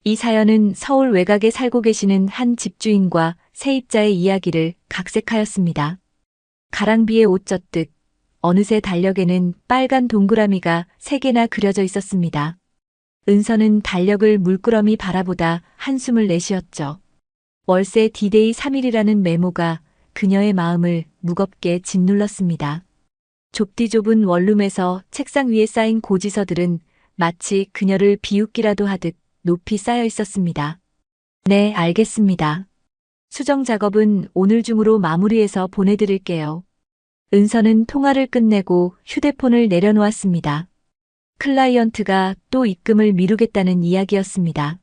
이 사연은 서울 외곽에 살고 계시는 한 집주인과 세입자의 이야기를 각색하였습니다. 가랑비에 옷 젖듯 어느새 달력에는 빨간 동그라미가 3개나 그려져 있었습니다. 은서는 달력을 물끄러미 바라보다 한숨을 내쉬었죠. 월세 디데이 3일이라는 메모가 그녀의 마음을 무겁게 짓눌렀습니다. 좁디 좁은 원룸에서 책상 위에 쌓인 고지서들은 마치 그녀를 비웃기라도 하듯 높이 쌓여 있었습니다. 네, 알겠습니다. 수정 작업은 오늘 중으로 마무리해서 보내드릴게요. 은서는 통화를 끝내고 휴대폰을 내려놓았습니다. 클라이언트가 또 입금을 미루겠다는 이야기였습니다.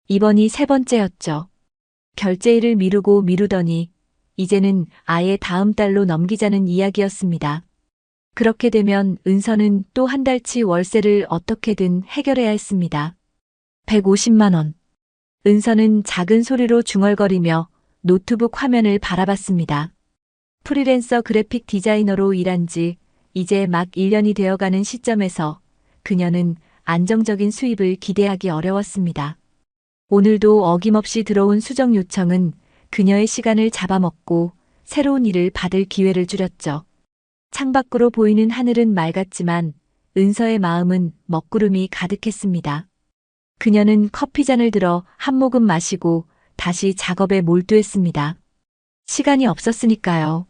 이번이 3번째였죠. 결제일을 미루고 미루더니 이제는 아예 다음 달로 넘기자는 이야기였습니다. 그렇게 되면 은서는 또 한 달치 월세를 어떻게든 해결해야 했습니다. 150만 원. 은서는 작은 소리로 중얼거리며 노트북 화면을 바라봤습니다. 프리랜서 그래픽 디자이너로 일한 지 이제 막 1년이 되어가는 시점에서 그녀는 안정적인 수입을 기대하기 어려웠습니다. 오늘도 어김없이 들어온 수정 요청은 그녀의 시간을 잡아먹고 새로운 일을 받을 기회를 줄였죠. 창밖으로 보이는 하늘은 맑았지만 은서의 마음은 먹구름이 가득했습니다. 그녀는 커피잔을 들어 한 모금 마시고 다시 작업에 몰두했습니다. 시간이 없었으니까요.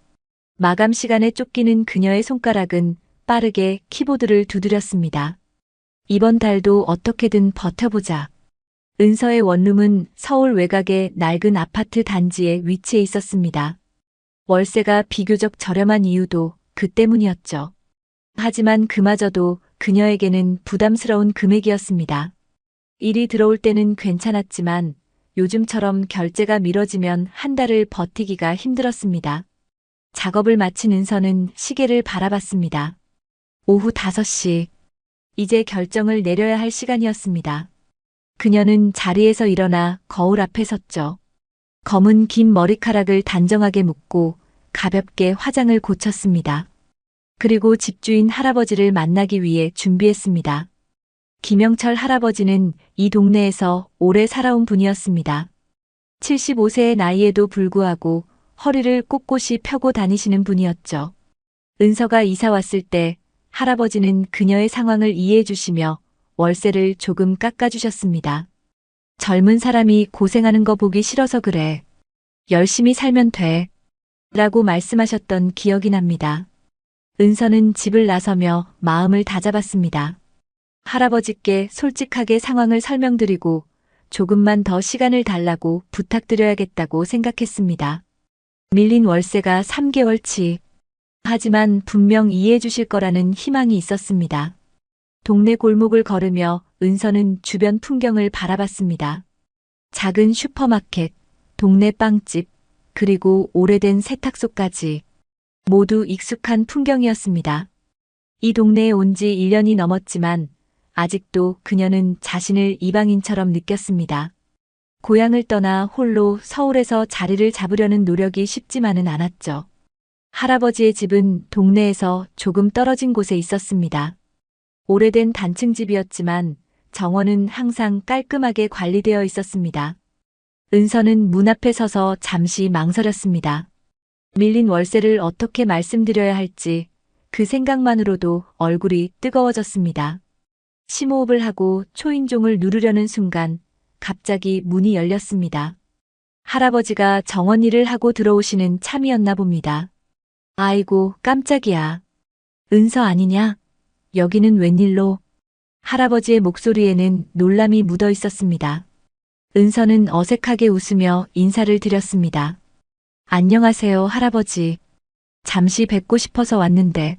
마감 시간에 쫓기는 그녀의 손가락은 빠르게 키보드를 두드렸습니다. 이번 달도 어떻게든 버텨보자. 은서의 원룸은 서울 외곽의 낡은 아파트 단지에 위치해 있었습니다. 월세가 비교적 저렴한 이유도 그 때문이었죠. 하지만 그마저도 그녀에게는 부담스러운 금액이었습니다. 일이 들어올 때는 괜찮았지만 요즘처럼 결제가 미뤄지면 한 달을 버티기가 힘들었습니다. 작업을 마친 은서는 시계를 바라봤습니다. 오후 5시. 이제 결정을 내려야 할 시간이었습니다. 그녀는 자리에서 일어나 거울 앞에 섰죠. 검은 긴 머리카락을 단정하게 묶고 가볍게 화장을 고쳤습니다. 그리고 집주인 할아버지를 만나기 위해 준비했습니다. 김영철 할아버지는 이 동네에서 오래 살아온 분이었습니다. 75세의 나이에도 불구하고 허리를 꼿꼿이 펴고 다니시는 분이었죠. 은서가 이사 왔을 때 할아버지는 그녀의 상황을 이해해 주시며 월세를 조금 깎아주셨습니다. 젊은 사람이 고생하는 거 보기 싫어서 그래. 열심히 살면 돼. 라고 말씀하셨던 기억이 납니다. 은서는 집을 나서며 마음을 다잡았습니다. 할아버지께 솔직하게 상황을 설명드리고 조금만 더 시간을 달라고 부탁드려야겠다고 생각했습니다. 밀린 월세가 3개월치. 하지만 분명 이해해 주실 거라는 희망이 있었습니다. 동네 골목을 걸으며 은서는 주변 풍경을 바라봤습니다. 작은 슈퍼마켓, 동네 빵집, 그리고 오래된 세탁소까지 모두 익숙한 풍경이었습니다. 이 동네에 온 지 1년이 넘었지만 아직도 그녀는 자신을 이방인처럼 느꼈습니다. 고향을 떠나 홀로 서울에서 자리를 잡으려는 노력이 쉽지만은 않았죠. 할아버지의 집은 동네에서 조금 떨어진 곳에 있었습니다. 오래된 단층집이었지만 정원은 항상 깔끔하게 관리되어 있었습니다. 은서는 문 앞에 서서 잠시 망설였습니다. 밀린 월세를 어떻게 말씀드려야 할지 그 생각만으로도 얼굴이 뜨거워졌습니다. 심호흡을 하고 초인종을 누르려는 순간 갑자기 문이 열렸습니다. 할아버지가 정원 일을 하고 들어오시는 참이었나 봅니다. 아이고, 깜짝이야. 은서 아니냐? 여기는 웬일로? 할아버지의 목소리에는 놀람이 묻어 있었습니다. 은서는 어색하게 웃으며 인사를 드렸습니다. 안녕하세요, 할아버지. 잠시 뵙고 싶어서 왔는데.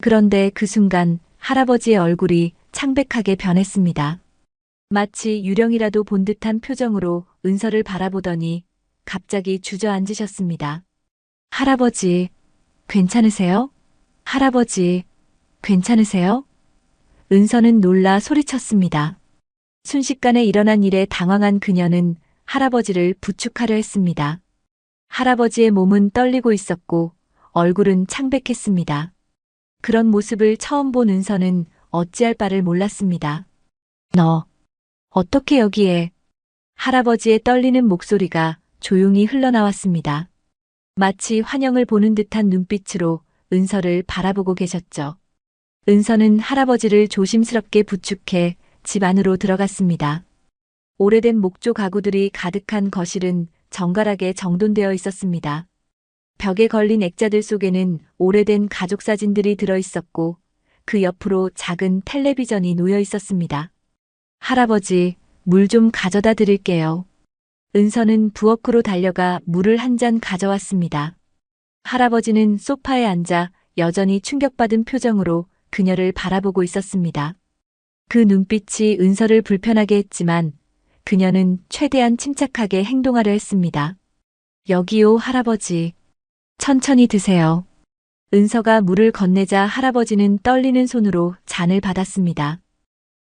그런데 그 순간 할아버지의 얼굴이 창백하게 변했습니다. 마치 유령이라도 본 듯한 표정으로 은서를 바라보더니 갑자기 주저앉으셨습니다. 할아버지, 괜찮으세요? 할아버지, 괜찮으세요? 은서는 놀라 소리쳤습니다. 순식간에 일어난 일에 당황한 그녀는 할아버지를 부축하려 했습니다. 할아버지의 몸은 떨리고 있었고 얼굴은 창백했습니다. 그런 모습을 처음 본 은서는 어찌할 바를 몰랐습니다. 너, 어떻게 여기에? 할아버지의 떨리는 목소리가 조용히 흘러나왔습니다. 마치 환영을 보는 듯한 눈빛으로 은서를 바라보고 계셨죠. 은서는 할아버지를 조심스럽게 부축해 집 안으로 들어갔습니다. 오래된 목조 가구들이 가득한 거실은 정갈하게 정돈되어 있었습니다. 벽에 걸린 액자들 속에는 오래된 가족 사진들이 들어 있었고 그 옆으로 작은 텔레비전이 놓여 있었습니다. 할아버지, 물 좀 가져다 드릴게요. 은서는 부엌으로 달려가 물을 한 잔 가져왔습니다. 할아버지는 소파에 앉아 여전히 충격받은 표정으로 그녀를 바라보고 있었습니다. 그 눈빛이 은서를 불편하게 했지만 그녀는 최대한 침착하게 행동하려 했습니다. 여기요, 할아버지. 천천히 드세요. 은서가 물을 건네자 할아버지는 떨리는 손으로 잔을 받았습니다.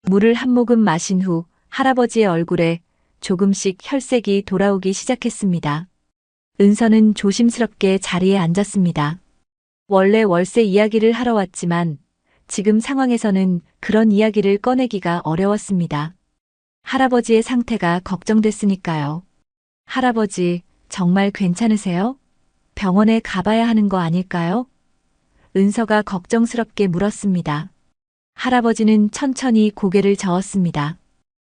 물을 한 모금 마신 후 할아버지의 얼굴에 조금씩 혈색이 돌아오기 시작했습니다. 은서는 조심스럽게 자리에 앉았습니다. 원래 월세 이야기를 하러 왔지만 지금 상황에서는 그런 이야기를 꺼내기가 어려웠습니다. 할아버지의 상태가 걱정됐으니까요. 할아버지, 정말 괜찮으세요? 병원에 가봐야 하는 거 아닐까요? 은서가 걱정스럽게 물었습니다. 할아버지는 천천히 고개를 저었습니다.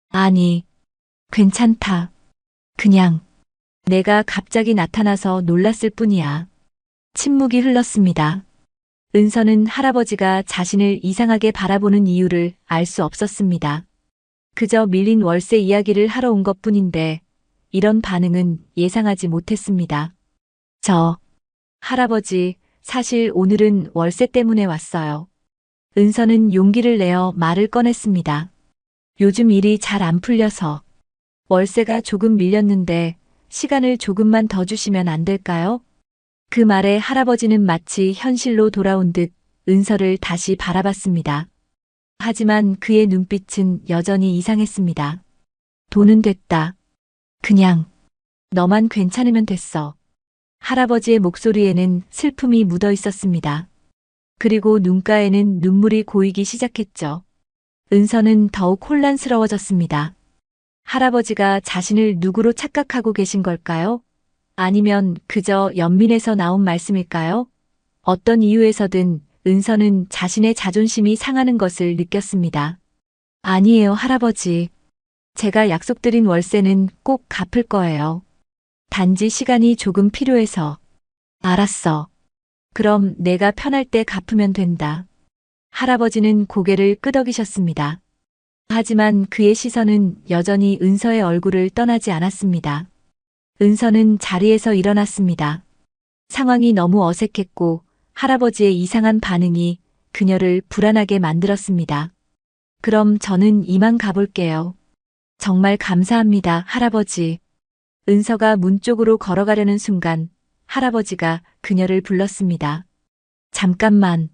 아니, 괜찮다. 그냥 내가 갑자기 나타나서 놀랐을 뿐이야. 침묵이 흘렀습니다. 은서는 할아버지가 자신을 이상하게 바라보는 이유를 알 수 없었습니다. 그저 밀린 월세 이야기를 하러 온 것뿐인데 이런 반응은 예상하지 못했습니다. 할아버지, 사실 오늘은 월세 때문에 왔어요. 은서는 용기를 내어 말을 꺼냈습니다. 요즘 일이 잘 안 풀려서 월세가 조금 밀렸는데 시간을 조금만 더 주시면 안 될까요? 그 말에 할아버지는 마치 현실로 돌아온 듯 은서를 다시 바라봤습니다. 하지만 그의 눈빛은 여전히 이상했습니다. 돈은 됐다. 그냥 너만 괜찮으면 됐어. 할아버지의 목소리에는 슬픔이 묻어 있었습니다. 그리고 눈가에는 눈물이 고이기 시작했죠. 은서는 더욱 혼란스러워졌습니다. 할아버지가 자신을 누구로 착각하고 계신 걸까요? 아니면 그저 연민에서 나온 말씀일까요? 어떤 이유에서든 은서는 자신의 자존심이 상하는 것을 느꼈습니다. 아니에요, 할아버지. 제가 약속드린 월세는 꼭 갚을 거예요. 단지 시간이 조금 필요해서. 알았어. 그럼 내가 편할 때 갚으면 된다. 할아버지는 고개를 끄덕이셨습니다. 하지만 그의 시선은 여전히 은서의 얼굴을 떠나지 않았습니다. 은서는 자리에서 일어났습니다. 상황이 너무 어색했고 할아버지의 이상한 반응이 그녀를 불안하게 만들었습니다. 그럼 저는 이만 가볼게요. 정말 감사합니다, 할아버지. 은서가 문 쪽으로 걸어가려는 순간 할아버지가 그녀를 불렀습니다. 잠깐만.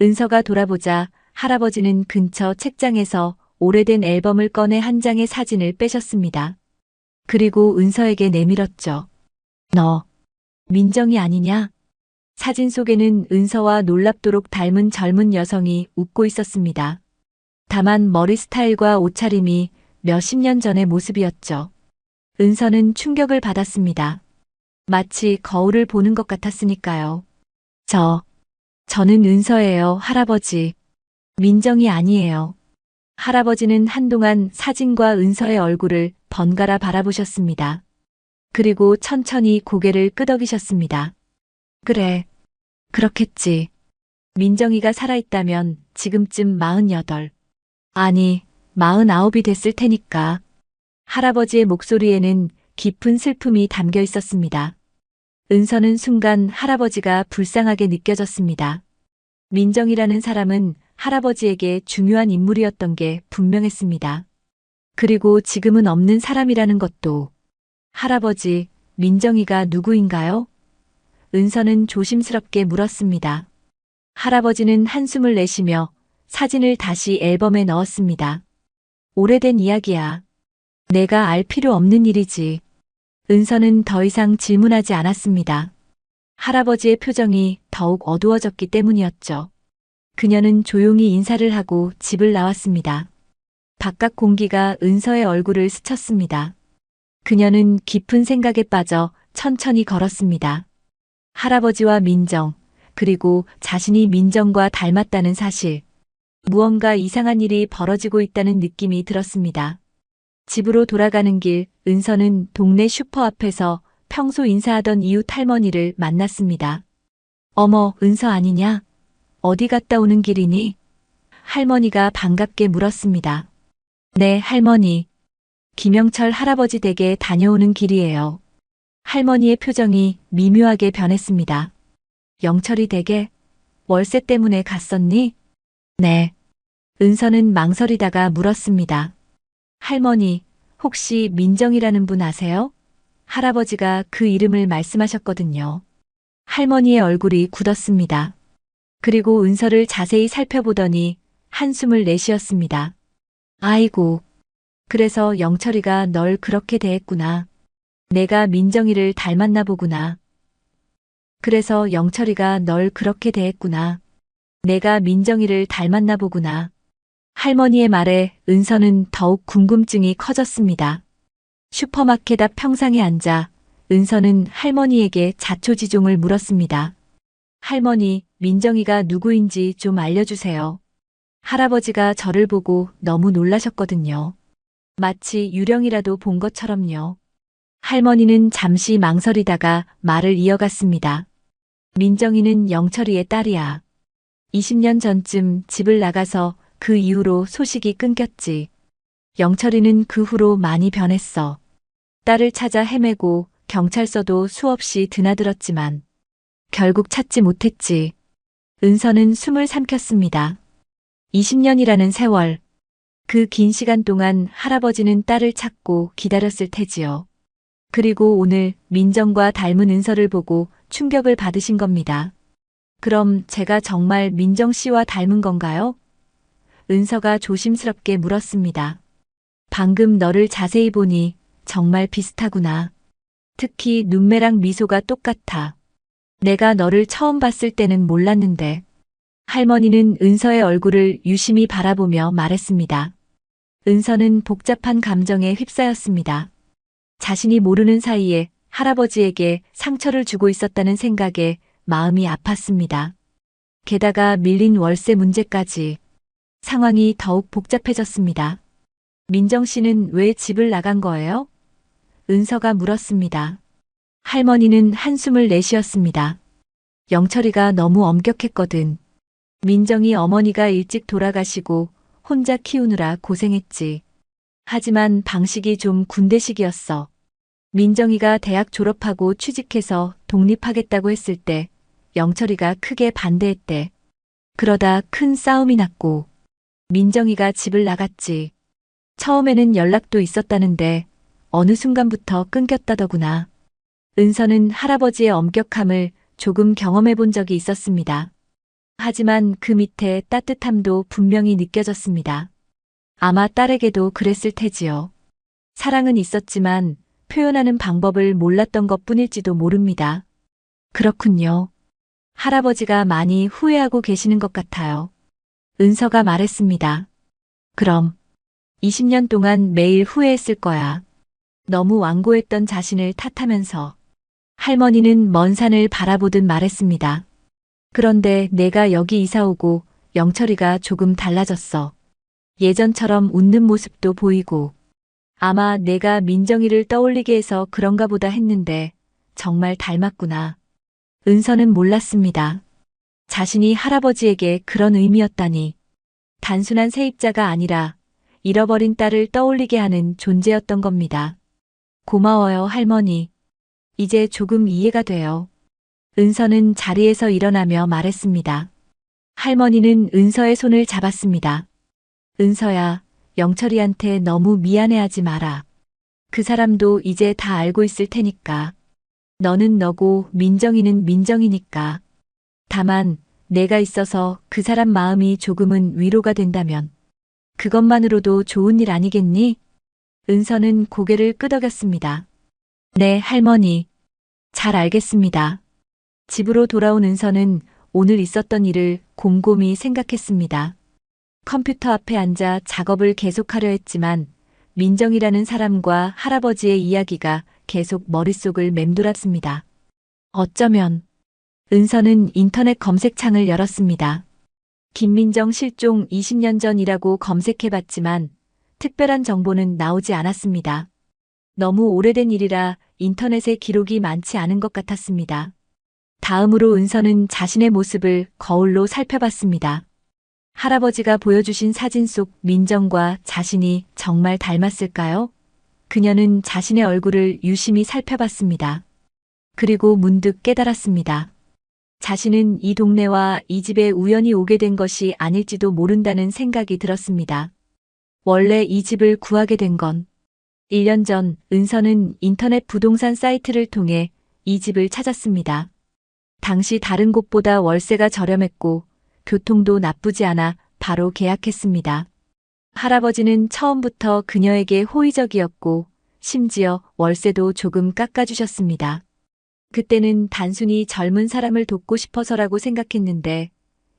은서가 돌아보자 할아버지는 근처 책장에서 오래된 앨범을 꺼내 한 장의 사진을 빼셨습니다. 그리고 은서에게 내밀었죠. 너, 민정이 아니냐? 사진 속에는 은서와 놀랍도록 닮은 젊은 여성이 웃고 있었습니다. 다만 머리 스타일과 옷차림이 몇십 년 전의 모습이었죠. 은서는 충격을 받았습니다. 마치 거울을 보는 것 같았으니까요. 저는 은서예요, 할아버지. 민정이 아니에요. 할아버지는 한동안 사진과 은서의 얼굴을 번갈아 바라보셨습니다. 그리고 천천히 고개를 끄덕이셨습니다. 그래, 그렇겠지. 민정이가 살아있다면 지금쯤 48, 아니, 49이 됐을 테니까. 할아버지의 목소리에는 깊은 슬픔이 담겨 있었습니다. 은서는 순간 할아버지가 불쌍하게 느껴졌습니다. 민정이라는 사람은 할아버지에게 중요한 인물이었던 게 분명했습니다. 그리고 지금은 없는 사람이라는 것도. 할아버지, 민정이가 누구인가요? 은서는 조심스럽게 물었습니다. 할아버지는 한숨을 내쉬며 사진을 다시 앨범에 넣었습니다. 오래된 이야기야. 내가 알 필요 없는 일이지. 은서는 더 이상 질문하지 않았습니다. 할아버지의 표정이 더욱 어두워졌기 때문이었죠. 그녀는 조용히 인사를 하고 집을 나왔습니다. 바깥 공기가 은서의 얼굴을 스쳤습니다. 그녀는 깊은 생각에 빠져 천천히 걸었습니다. 할아버지와 민정, 그리고 자신이 민정과 닮았다는 사실. 무언가 이상한 일이 벌어지고 있다는 느낌이 들었습니다. 집으로 돌아가는 길, 은서는 동네 슈퍼 앞에서 평소 인사하던 이웃 할머니를 만났습니다. 어머, 은서 아니냐? 어디 갔다 오는 길이니? 할머니가 반갑게 물었습니다. 네, 할머니. 김영철 할아버지 댁에 다녀오는 길이에요. 할머니의 표정이 미묘하게 변했습니다. 영철이 댁에 월세 때문에 갔었니? 네. 은서는 망설이다가 물었습니다. 할머니, 혹시 민정이라는 분 아세요? 할아버지가 그 이름을 말씀하셨거든요. 할머니의 얼굴이 굳었습니다. 그리고 은서를 자세히 살펴보더니 한숨을 내쉬었습니다. 아이고, 그래서 영철이가 널 그렇게 대했구나. 내가 민정이를 닮았나 보구나. 그래서 영철이가 널 그렇게 대했구나. 내가 민정이를 닮았나 보구나. 할머니의 말에 은서는 더욱 궁금증이 커졌습니다. 슈퍼마켓 앞 평상에 앉아 은서는 할머니에게 자초지종을 물었습니다. 할머니, 민정이가 누구인지 좀 알려주세요. 할아버지가 저를 보고 너무 놀라셨거든요. 마치 유령이라도 본 것처럼요. 할머니는 잠시 망설이다가 말을 이어갔습니다. 민정이는 영철이의 딸이야. 20년 전쯤 집을 나가서 그 이후로 소식이 끊겼지. 영철이는 그 후로 많이 변했어. 딸을 찾아 헤매고 경찰서도 수없이 드나들었지만 결국 찾지 못했지. 은서는 숨을 삼켰습니다. 20년이라는 세월. 그 긴 시간 동안 할아버지는 딸을 찾고 기다렸을 테지요. 그리고 오늘 민정과 닮은 은서를 보고 충격을 받으신 겁니다. 그럼 제가 정말 민정 씨와 닮은 건가요? 은서가 조심스럽게 물었습니다. 방금 너를 자세히 보니 정말 비슷하구나. 특히 눈매랑 미소가 똑같아. 내가 너를 처음 봤을 때는 몰랐는데. 할머니는 은서의 얼굴을 유심히 바라보며 말했습니다. 은서는 복잡한 감정에 휩싸였습니다. 자신이 모르는 사이에 할아버지에게 상처를 주고 있었다는 생각에 마음이 아팠습니다. 게다가 밀린 월세 문제까지. 상황이 더욱 복잡해졌습니다. 민정 씨는 왜 집을 나간 거예요? 은서가 물었습니다. 할머니는 한숨을 내쉬었습니다. 영철이가 너무 엄격했거든. 민정이 어머니가 일찍 돌아가시고 혼자 키우느라 고생했지. 하지만 방식이 좀 군대식이었어. 민정이가 대학 졸업하고 취직해서 독립하겠다고 했을 때 영철이가 크게 반대했대. 그러다 큰 싸움이 났고 민정이가 집을 나갔지. 처음에는 연락도 있었다는데 어느 순간부터 끊겼다더구나. 은서는 할아버지의 엄격함을 조금 경험해 본 적이 있었습니다. 하지만 그 밑에 따뜻함도 분명히 느껴졌습니다. 아마 딸에게도 그랬을 테지요. 사랑은 있었지만 표현하는 방법을 몰랐던 것 뿐일지도 모릅니다. 그렇군요. 할아버지가 많이 후회하고 계시는 것 같아요. 은서가 말했습니다. 그럼 20년 동안 매일 후회했을 거야. 너무 완고했던 자신을 탓하면서. 할머니는 먼 산을 바라보듯 말했습니다. 그런데 내가 여기 이사 오고 영철이가 조금 달라졌어. 예전처럼 웃는 모습도 보이고. 아마 내가 민정이를 떠올리게 해서 그런가 보다 했는데 정말 닮았구나. 은서는 몰랐습니다. 자신이 할아버지에게 그런 의미였다니. 단순한 세입자가 아니라 잃어버린 딸을 떠올리게 하는 존재였던 겁니다. 고마워요, 할머니. 이제 조금 이해가 돼요. 은서는 자리에서 일어나며 말했습니다. 할머니는 은서의 손을 잡았습니다. 은서야, 영철이한테 너무 미안해하지 마라. 그 사람도 이제 다 알고 있을 테니까. 너는 너고 민정이는 민정이니까. 다만 내가 있어서 그 사람 마음이 조금은 위로가 된다면 그것만으로도 좋은 일 아니겠니? 은서는 고개를 끄덕였습니다. 네, 할머니. 잘 알겠습니다. 집으로 돌아온 은서는 오늘 있었던 일을 곰곰이 생각했습니다. 컴퓨터 앞에 앉아 작업을 계속하려 했지만 민정이라는 사람과 할아버지의 이야기가 계속 머릿속을 맴돌았습니다. 어쩌면 은서는 인터넷 검색창을 열었습니다. 김민정 실종 20년 전이라고 검색해봤지만 특별한 정보는 나오지 않았습니다. 너무 오래된 일이라 인터넷에 기록이 많지 않은 것 같았습니다. 다음으로 은서는 자신의 모습을 거울로 살펴봤습니다. 할아버지가 보여주신 사진 속 민정과 자신이 정말 닮았을까요? 그녀는 자신의 얼굴을 유심히 살펴봤습니다. 그리고 문득 깨달았습니다. 자신은 이 동네와 이 집에 우연히 오게 된 것이 아닐지도 모른다는 생각이 들었습니다. 원래 이 집을 구하게 된 건 1년 전 은서는 인터넷 부동산 사이트를 통해 이 집을 찾았습니다. 당시 다른 곳보다 월세가 저렴했고 교통도 나쁘지 않아 바로 계약했습니다. 할아버지는 처음부터 그녀에게 호의적이었고 심지어 월세도 조금 깎아주셨습니다. 그때는 단순히 젊은 사람을 돕고 싶어서라고 생각했는데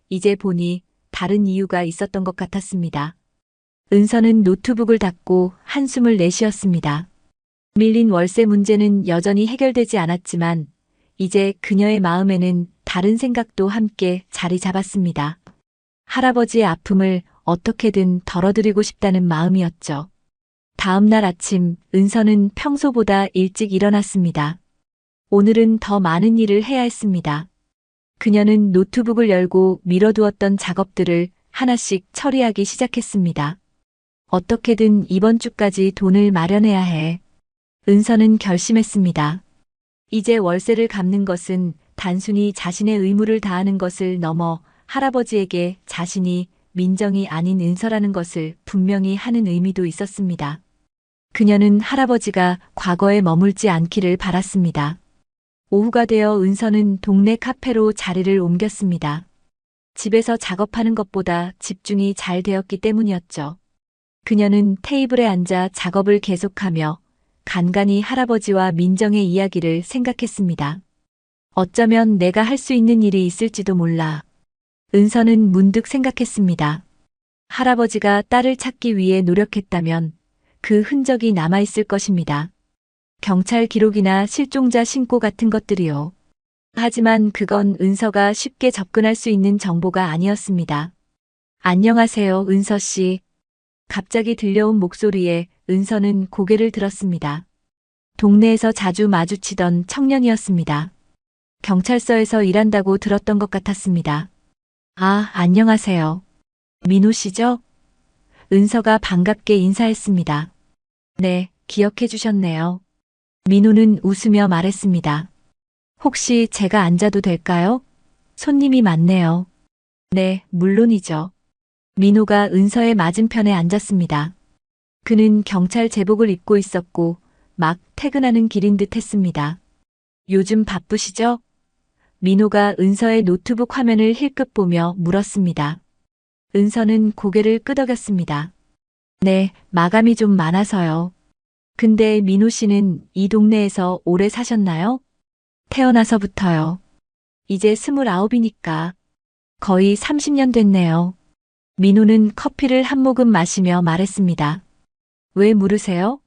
이제 보니 다른 이유가 있었던 것 같았습니다. 은서는 노트북을 닫고 한숨을 내쉬었습니다. 밀린 월세 문제는 여전히 해결되지 않았지만 이제 그녀의 마음에는 다른 생각도 함께 자리 잡았습니다. 할아버지의 아픔을 어떻게든 덜어드리고 싶다는 마음이었죠. 다음 날 아침 은서는 평소보다 일찍 일어났습니다. 오늘은 더 많은 일을 해야 했습니다. 그녀는 노트북을 열고 미뤄두었던 작업들을 하나씩 처리하기 시작했습니다. 어떻게든 이번 주까지 돈을 마련해야 해. 은서는 결심했습니다. 이제 월세를 갚는 것은 단순히 자신의 의무를 다하는 것을 넘어 할아버지에게 자신이 민정이 아닌 은서라는 것을 분명히 하는 의미도 있었습니다. 그녀는 할아버지가 과거에 머물지 않기를 바랐습니다. 오후가 되어 은서는 동네 카페로 자리를 옮겼습니다. 집에서 작업하는 것보다 집중이 잘 되었기 때문이었죠. 그녀는 테이블에 앉아 작업을 계속하며 간간히 할아버지와 민정의 이야기를 생각했습니다. 어쩌면 내가 할 수 있는 일이 있을지도 몰라. 은서는 문득 생각했습니다. 할아버지가 딸을 찾기 위해 노력했다면 그 흔적이 남아있을 것입니다. 경찰 기록이나 실종자 신고 같은 것들이요. 하지만 그건 은서가 쉽게 접근할 수 있는 정보가 아니었습니다. 안녕하세요, 은서 씨. 갑자기 들려온 목소리에 은서는 고개를 들었습니다. 동네에서 자주 마주치던 청년이었습니다. 경찰서에서 일한다고 들었던 것 같았습니다. 아, 안녕하세요. 민호 씨죠? 은서가 반갑게 인사했습니다. 네, 기억해 주셨네요. 민호는 웃으며 말했습니다. 혹시 제가 앉아도 될까요? 손님이 많네요. 네, 물론이죠. 민호가 은서의 맞은편에 앉았습니다. 그는 경찰 제복을 입고 있었고 막 퇴근하는 길인 듯 했습니다. 요즘 바쁘시죠? 민호가 은서의 노트북 화면을 힐끗 보며 물었습니다. 은서는 고개를 끄덕였습니다. 네, 마감이 좀 많아서요. 근데 민호 씨는 이 동네에서 오래 사셨나요? 태어나서부터요. 이제 29이니까 거의 30년 됐네요. 민호는 커피를 한 모금 마시며 말했습니다. 왜 물으세요?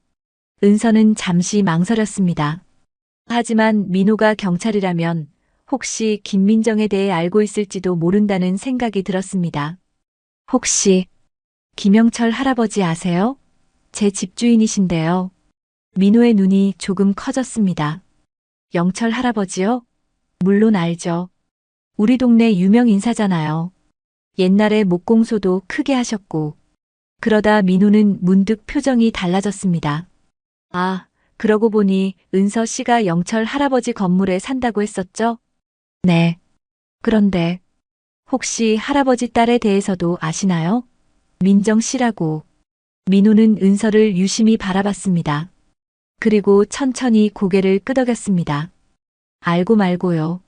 은서는 잠시 망설였습니다. 하지만 민호가 경찰이라면 혹시 김민정에 대해 알고 있을지도 모른다는 생각이 들었습니다. 혹시 김영철 할아버지 아세요? 제 집주인이신데요. 민호의 눈이 조금 커졌습니다. 영철 할아버지요? 물론 알죠. 우리 동네 유명 인사잖아요. 옛날에 목공소도 크게 하셨고. 그러다 민호는 문득 표정이 달라졌습니다. 아, 그러고 보니 은서 씨가 영철 할아버지 건물에 산다고 했었죠? 네. 그런데 혹시 할아버지 딸에 대해서도 아시나요? 민정 씨라고. 민호는 은서를 유심히 바라봤습니다. 그리고 천천히 고개를 끄덕였습니다. 알고 말고요.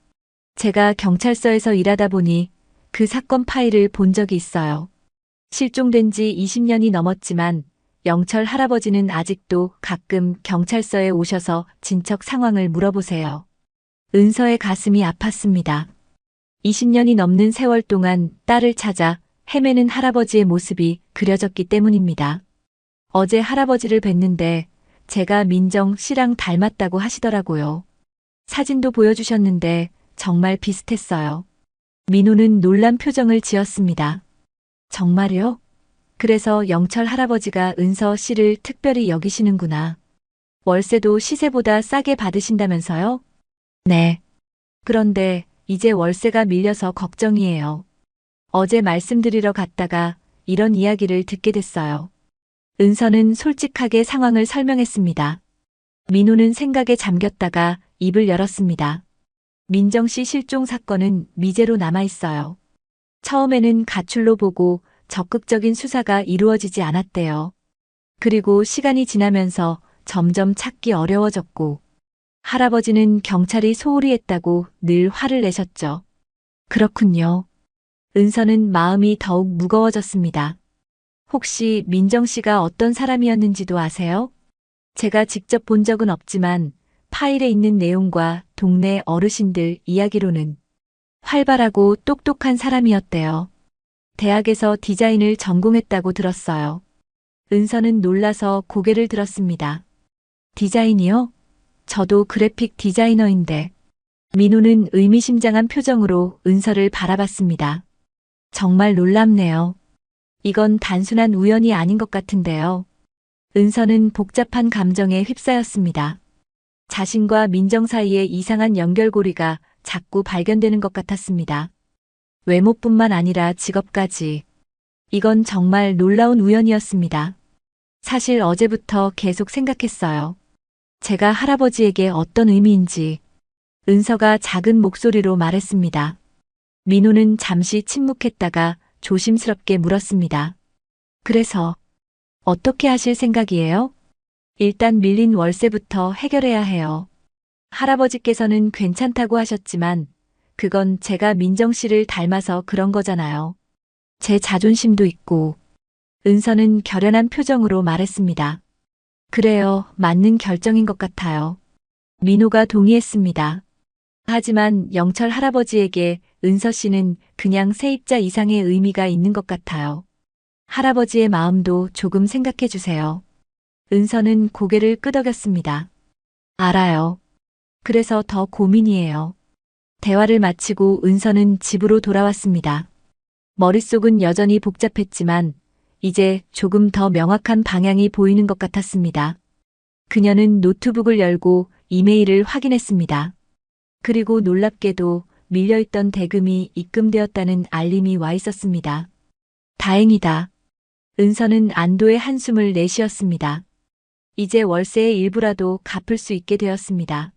제가 경찰서에서 일하다 보니 그 사건 파일을 본 적이 있어요. 실종된 지 20년이 넘었지만 영철 할아버지는 아직도 가끔 경찰서에 오셔서 진척 상황을 물어보세요. 은서의 가슴이 아팠습니다. 20년이 넘는 세월 동안 딸을 찾아 헤매는 할아버지의 모습이 그려졌기 때문입니다. 어제 할아버지를 뵀는데 제가 민정 씨랑 닮았다고 하시더라고요. 사진도 보여주셨는데 정말 비슷했어요. 민호는 놀란 표정을 지었습니다. 정말요? 그래서 영철 할아버지가 은서 씨를 특별히 여기시는구나. 월세도 시세보다 싸게 받으신다면서요? 네. 그런데 이제 월세가 밀려서 걱정이에요. 어제 말씀드리러 갔다가 이런 이야기를 듣게 됐어요. 은서는 솔직하게 상황을 설명했습니다. 민호는 생각에 잠겼다가 입을 열었습니다. 민정 씨 실종 사건은 미제로 남아 있어요. 처음에는 가출로 보고 적극적인 수사가 이루어지지 않았대요. 그리고 시간이 지나면서 점점 찾기 어려워졌고, 할아버지는 경찰이 소홀히 했다고 늘 화를 내셨죠. 그렇군요. 은서는 마음이 더욱 무거워졌습니다. 혹시 민정 씨가 어떤 사람이었는지도 아세요? 제가 직접 본 적은 없지만 파일에 있는 내용과 동네 어르신들 이야기로는 활발하고 똑똑한 사람이었대요. 대학에서 디자인을 전공했다고 들었어요. 은서는 놀라서 고개를 들었습니다. 디자인이요? 저도 그래픽 디자이너인데. 민호는 의미심장한 표정으로 은서를 바라봤습니다. 정말 놀랍네요. 이건 단순한 우연이 아닌 것 같은데요. 은서는 복잡한 감정에 휩싸였습니다. 자신과 민정 사이의 이상한 연결고리가 자꾸 발견되는 것 같았습니다. 외모뿐만 아니라 직업까지. 이건 정말 놀라운 우연이었습니다. 사실 어제부터 계속 생각했어요. 제가 할아버지에게 어떤 의미인지. 은서가 작은 목소리로 말했습니다. 민호는 잠시 침묵했다가 조심스럽게 물었습니다. 그래서 어떻게 하실 생각이에요? 일단 밀린 월세부터 해결해야 해요. 할아버지께서는 괜찮다고 하셨지만 그건 제가 민정 씨를 닮아서 그런 거잖아요. 제 자존심도 있고. 은서는 결연한 표정으로 말했습니다. 그래요, 맞는 결정인 것 같아요. 민호가 동의했습니다. 하지만 영철 할아버지에게 은서 씨는 그냥 세입자 이상의 의미가 있는 것 같아요. 할아버지의 마음도 조금 생각해 주세요. 은서는 고개를 끄덕였습니다. 알아요. 그래서 더 고민이에요. 대화를 마치고 은서는 집으로 돌아왔습니다. 머릿속은 여전히 복잡했지만 이제 조금 더 명확한 방향이 보이는 것 같았습니다. 그녀는 노트북을 열고 이메일을 확인했습니다. 그리고 놀랍게도 밀려있던 대금이 입금되었다는 알림이 와 있었습니다. 다행이다. 은서는 안도의 한숨을 내쉬었습니다. 이제 월세의 일부라도 갚을 수 있게 되었습니다.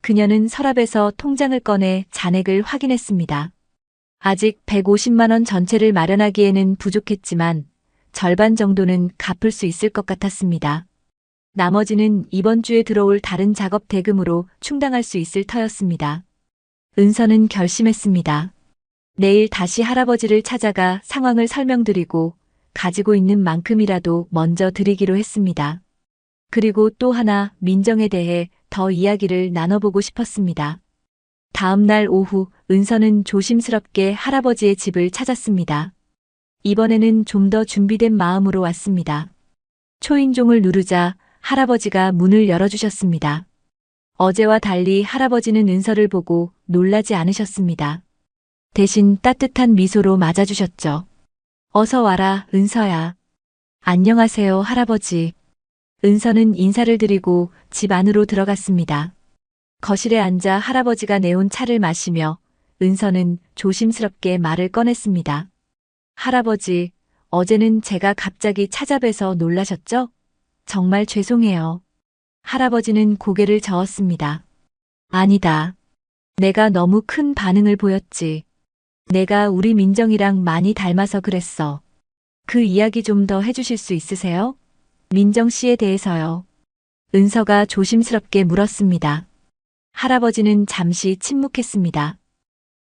그녀는 서랍에서 통장을 꺼내 잔액을 확인했습니다. 아직 150만 원 전체를 마련하기에는 부족했지만 절반 정도는 갚을 수 있을 것 같았습니다. 나머지는 이번 주에 들어올 다른 작업 대금으로 충당할 수 있을 터였습니다. 은서는 결심했습니다. 내일 다시 할아버지를 찾아가 상황을 설명드리고 가지고 있는 만큼이라도 먼저 드리기로 했습니다. 그리고 또 하나 민정에 대해 더 이야기를 나눠보고 싶었습니다. 다음 날 오후 은서는 조심스럽게 할아버지의 집을 찾았습니다. 이번에는 좀 더 준비된 마음으로 왔습니다. 초인종을 누르자 할아버지가 문을 열어주셨습니다. 어제와 달리 할아버지는 은서를 보고 놀라지 않으셨습니다. 대신 따뜻한 미소로 맞아주셨죠. 어서 와라, 은서야. 안녕하세요, 할아버지. 은서는 인사를 드리고 집 안으로 들어갔습니다. 거실에 앉아 할아버지가 내온 차를 마시며 은서는 조심스럽게 말을 꺼냈습니다. 할아버지, 어제는 제가 갑자기 찾아뵈서 놀라셨죠? 정말 죄송해요. 할아버지는 고개를 저었습니다. 아니다. 내가 너무 큰 반응을 보였지. 내가 우리 민정이랑 많이 닮아서 그랬어. 그 이야기 좀 더 해주실 수 있으세요? 민정 씨에 대해서요. 은서가 조심스럽게 물었습니다. 할아버지는 잠시 침묵했습니다.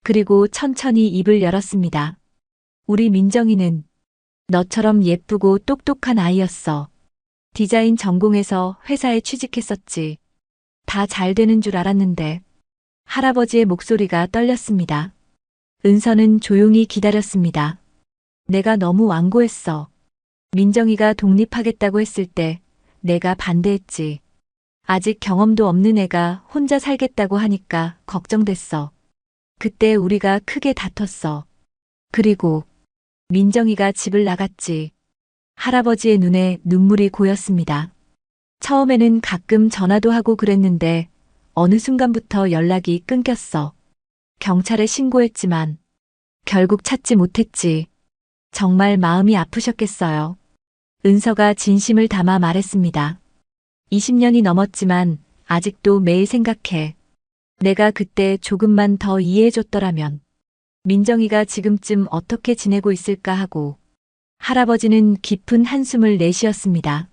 그리고 천천히 입을 열었습니다. 우리 민정이는 너처럼 예쁘고 똑똑한 아이였어. 디자인 전공해서 회사에 취직했었지. 다 잘 되는 줄 알았는데. 할아버지의 목소리가 떨렸습니다. 은서는 조용히 기다렸습니다. 내가 너무 완고했어. 민정이가 독립하겠다고 했을 때 내가 반대했지. 아직 경험도 없는 애가 혼자 살겠다고 하니까 걱정됐어. 그때 우리가 크게 다퉜어. 그리고 민정이가 집을 나갔지. 할아버지의 눈에 눈물이 고였습니다. 처음에는 가끔 전화도 하고 그랬는데 어느 순간부터 연락이 끊겼어. 경찰에 신고했지만 결국 찾지 못했지. 정말 마음이 아프셨겠어요. 은서가 진심을 담아 말했습니다. 20년이 넘었지만 아직도 매일 생각해. 내가 그때 조금만 더 이해해줬더라면 민정이가 지금쯤 어떻게 지내고 있을까 하고. 할아버지는 깊은 한숨을 내쉬었습니다.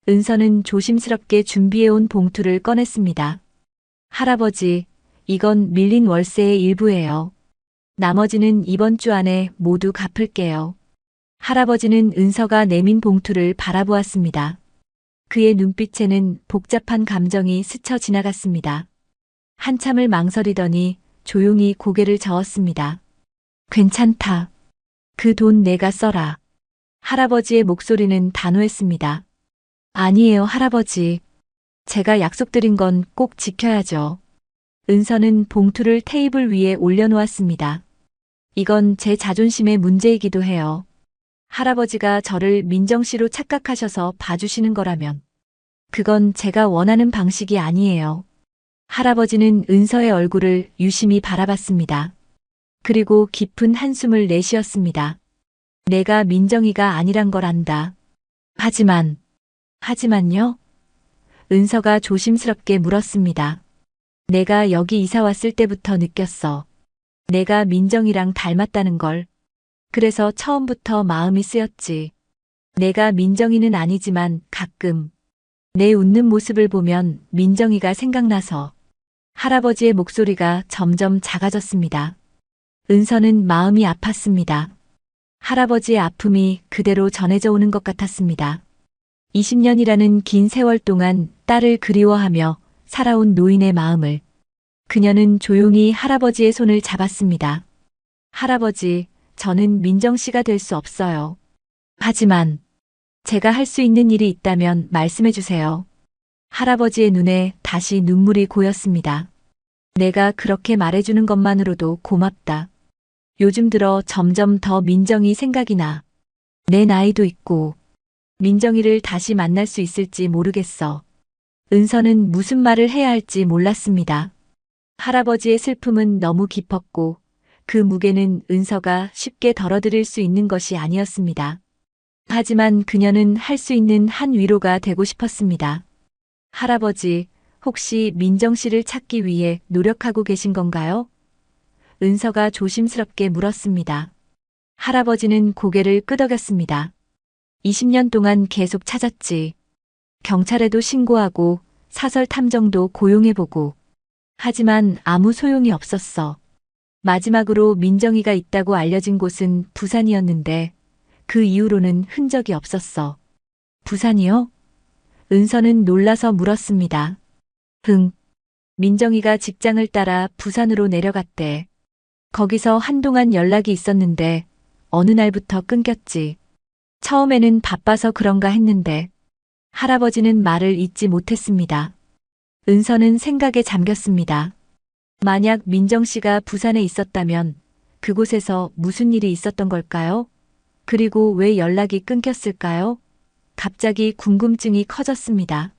은서는 조심스럽게 준비해온 봉투를 꺼냈습니다. 할아버지, 이건 밀린 월세의 일부예요. 나머지는 이번 주 안에 모두 갚을게요. 할아버지는 은서가 내민 봉투를 바라보았습니다. 그의 눈빛에는 복잡한 감정이 스쳐 지나갔습니다. 한참을 망설이더니 조용히 고개를 저었습니다. 괜찮다. 그 돈 내가 써라. 할아버지의 목소리는 단호했습니다. 아니에요, 할아버지. 제가 약속드린 건 꼭 지켜야죠. 은서는 봉투를 테이블 위에 올려놓았습니다. 이건 제 자존심의 문제이기도 해요. 할아버지가 저를 민정 씨로 착각하셔서 봐주시는 거라면 그건 제가 원하는 방식이 아니에요. 할아버지는 은서의 얼굴을 유심히 바라봤습니다. 그리고 깊은 한숨을 내쉬었습니다. 내가 민정이가 아니란 걸 안다. 하지만요? 은서가 조심스럽게 물었습니다. 내가 여기 이사 왔을 때부터 느꼈어. 내가 민정이랑 닮았다는 걸. 그래서 처음부터 마음이 쓰였지. 내가 민정이는 아니지만 가끔 내 웃는 모습을 보면 민정이가 생각나서. 할아버지의 목소리가 점점 작아졌습니다. 은서는 마음이 아팠습니다. 할아버지의 아픔이 그대로 전해져 오는 것 같았습니다. 20년이라는 긴 세월 동안 딸을 그리워하며 살아온 노인의 마음을. 그녀는 조용히 할아버지의 손을 잡았습니다. 할아버지, 저는 민정 씨가 될 수 없어요. 하지만 제가 할 수 있는 일이 있다면 말씀해 주세요. 할아버지의 눈에 다시 눈물이 고였습니다. 내가 그렇게 말해주는 것만으로도 고맙다. 요즘 들어 점점 더 민정이 생각이 나. 내 나이도 있고 민정이를 다시 만날 수 있을지 모르겠어. 은서는 무슨 말을 해야 할지 몰랐습니다. 할아버지의 슬픔은 너무 깊었고 그 무게는 은서가 쉽게 덜어드릴 수 있는 것이 아니었습니다. 하지만 그녀는 할 수 있는 한 위로가 되고 싶었습니다. 할아버지, 혹시 민정 씨를 찾기 위해 노력하고 계신 건가요? 은서가 조심스럽게 물었습니다. 할아버지는 고개를 끄덕였습니다. 20년 동안 계속 찾았지. 경찰에도 신고하고 사설 탐정도 고용해보고. 하지만 아무 소용이 없었어. 마지막으로 민정이가 있다고 알려진 곳은 부산이었는데 그 이후로는 흔적이 없었어. 부산이요? 은서는 놀라서 물었습니다. 민정이가 직장을 따라 부산으로 내려갔대. 거기서 한동안 연락이 있었는데 어느 날부터 끊겼지. 처음에는 바빠서 그런가 했는데 할아버지는 말을 잇지 못했습니다. 은서는 생각에 잠겼습니다. 만약 민정 씨가 부산에 있었다면 그곳에서 무슨 일이 있었던 걸까요? 그리고 왜 연락이 끊겼을까요? 갑자기 궁금증이 커졌습니다.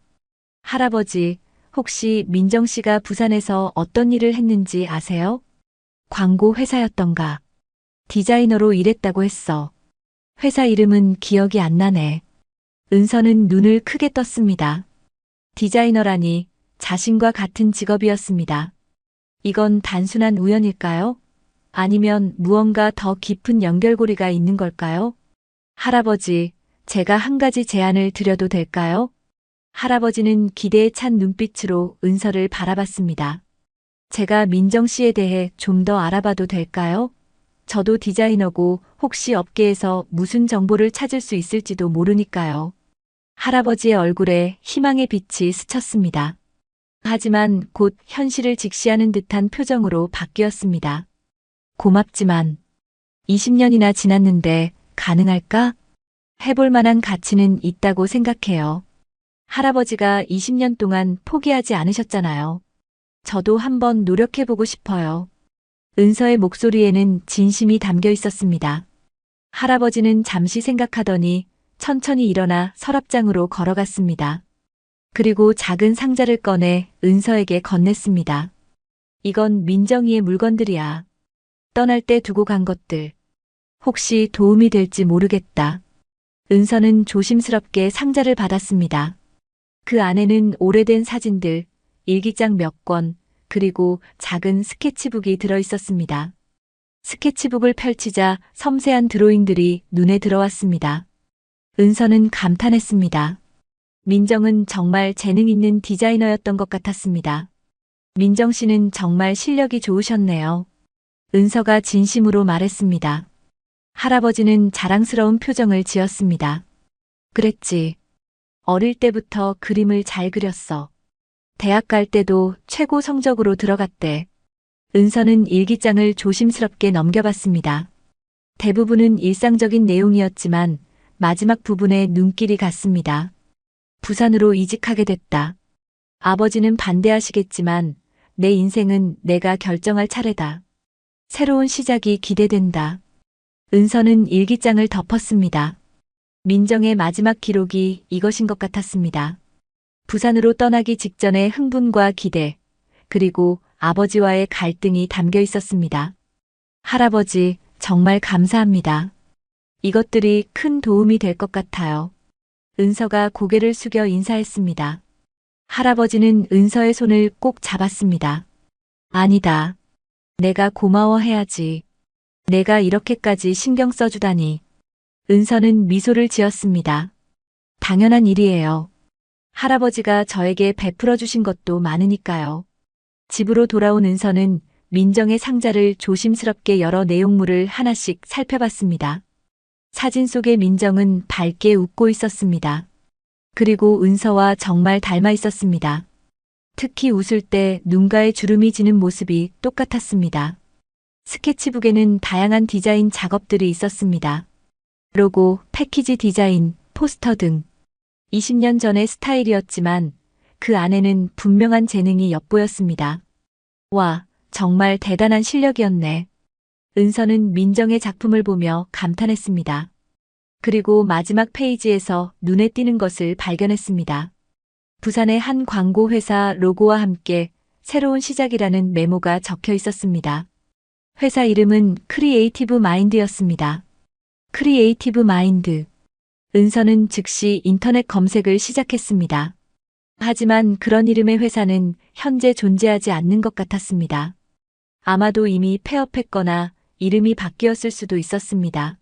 할아버지, 혹시 민정 씨가 부산에서 어떤 일을 했는지 아세요? 광고 회사였던가. 디자이너로 일했다고 했어. 회사 이름은 기억이 안 나네. 은서는 눈을 크게 떴습니다. 디자이너라니 자신과 같은 직업이었습니다. 이건 단순한 우연일까요? 아니면 무언가 더 깊은 연결고리가 있는 걸까요? 할아버지, 제가 한 가지 제안을 드려도 될까요? 할아버지는 기대에 찬 눈빛으로 은서를 바라봤습니다. 제가 민정 씨에 대해 좀 더 알아봐도 될까요? 저도 디자이너고 혹시 업계에서 무슨 정보를 찾을 수 있을지도 모르니까요. 할아버지의 얼굴에 희망의 빛이 스쳤습니다. 하지만 곧 현실을 직시하는 듯한 표정으로 바뀌었습니다. 고맙지만 20년이나 지났는데 가능할까? 해볼 만한 가치는 있다고 생각해요. 할아버지가 20년 동안 포기하지 않으셨잖아요. 저도 한번 노력해보고 싶어요. 은서의 목소리에는 진심이 담겨 있었습니다. 할아버지는 잠시 생각하더니 천천히 일어나 서랍장으로 걸어갔습니다. 그리고 작은 상자를 꺼내 은서에게 건넸습니다. 이건 민정이의 물건들이야. 떠날 때 두고 간 것들. 혹시 도움이 될지 모르겠다. 은서는 조심스럽게 상자를 받았습니다. 그 안에는 오래된 사진들, 일기장 몇 권, 그리고 작은 스케치북이 들어 있었습니다. 스케치북을 펼치자 섬세한 드로잉들이 눈에 들어왔습니다. 은서는 감탄했습니다. 민정은 정말 재능 있는 디자이너였던 것 같았습니다. 민정 씨는 정말 실력이 좋으셨네요. 은서가 진심으로 말했습니다. 할아버지는 자랑스러운 표정을 지었습니다. 그랬지. 어릴 때부터 그림을 잘 그렸어. 대학 갈 때도 최고 성적으로 들어갔대. 은서는 일기장을 조심스럽게 넘겨봤습니다. 대부분은 일상적인 내용이었지만 마지막 부분에 눈길이 갔습니다. 부산으로 이직하게 됐다. 아버지는 반대하시겠지만 내 인생은 내가 결정할 차례다. 새로운 시작이 기대된다. 은서는 일기장을 덮었습니다. 민정의 마지막 기록이 이것인 것 같았습니다. 부산으로 떠나기 직전의 흥분과 기대, 그리고 아버지와의 갈등이 담겨 있었습니다. 할아버지, 정말 감사합니다. 이것들이 큰 도움이 될 것 같아요. 은서가 고개를 숙여 인사했습니다. 할아버지는 은서의 손을 꼭 잡았습니다. 아니다. 내가 고마워해야지. 내가 이렇게까지 신경 써주다니. 은서는 미소를 지었습니다. 당연한 일이에요. 할아버지가 저에게 베풀어 주신 것도 많으니까요. 집으로 돌아온 은서는 민정의 상자를 조심스럽게 열어 내용물을 하나씩 살펴봤습니다. 사진 속의 민정은 밝게 웃고 있었습니다. 그리고 은서와 정말 닮아 있었습니다. 특히 웃을 때 눈가에 주름이 지는 모습이 똑같았습니다. 스케치북에는 다양한 디자인 작업들이 있었습니다. 로고, 패키지 디자인, 포스터 등 20년 전의 스타일이었지만 그 안에는 분명한 재능이 엿보였습니다. 와, 정말 대단한 실력이었네. 은서는 민정의 작품을 보며 감탄했습니다. 그리고 마지막 페이지에서 눈에 띄는 것을 발견했습니다. 부산의 한 광고 회사 로고와 함께 새로운 시작이라는 메모가 적혀 있었습니다. 회사 이름은 크리에이티브 마인드였습니다. 크리에이티브 마인드. 은서는 즉시 인터넷 검색을 시작했습니다. 하지만 그런 이름의 회사는 현재 존재하지 않는 것 같았습니다. 아마도 이미 폐업했거나 이름이 바뀌었을 수도 있었습니다.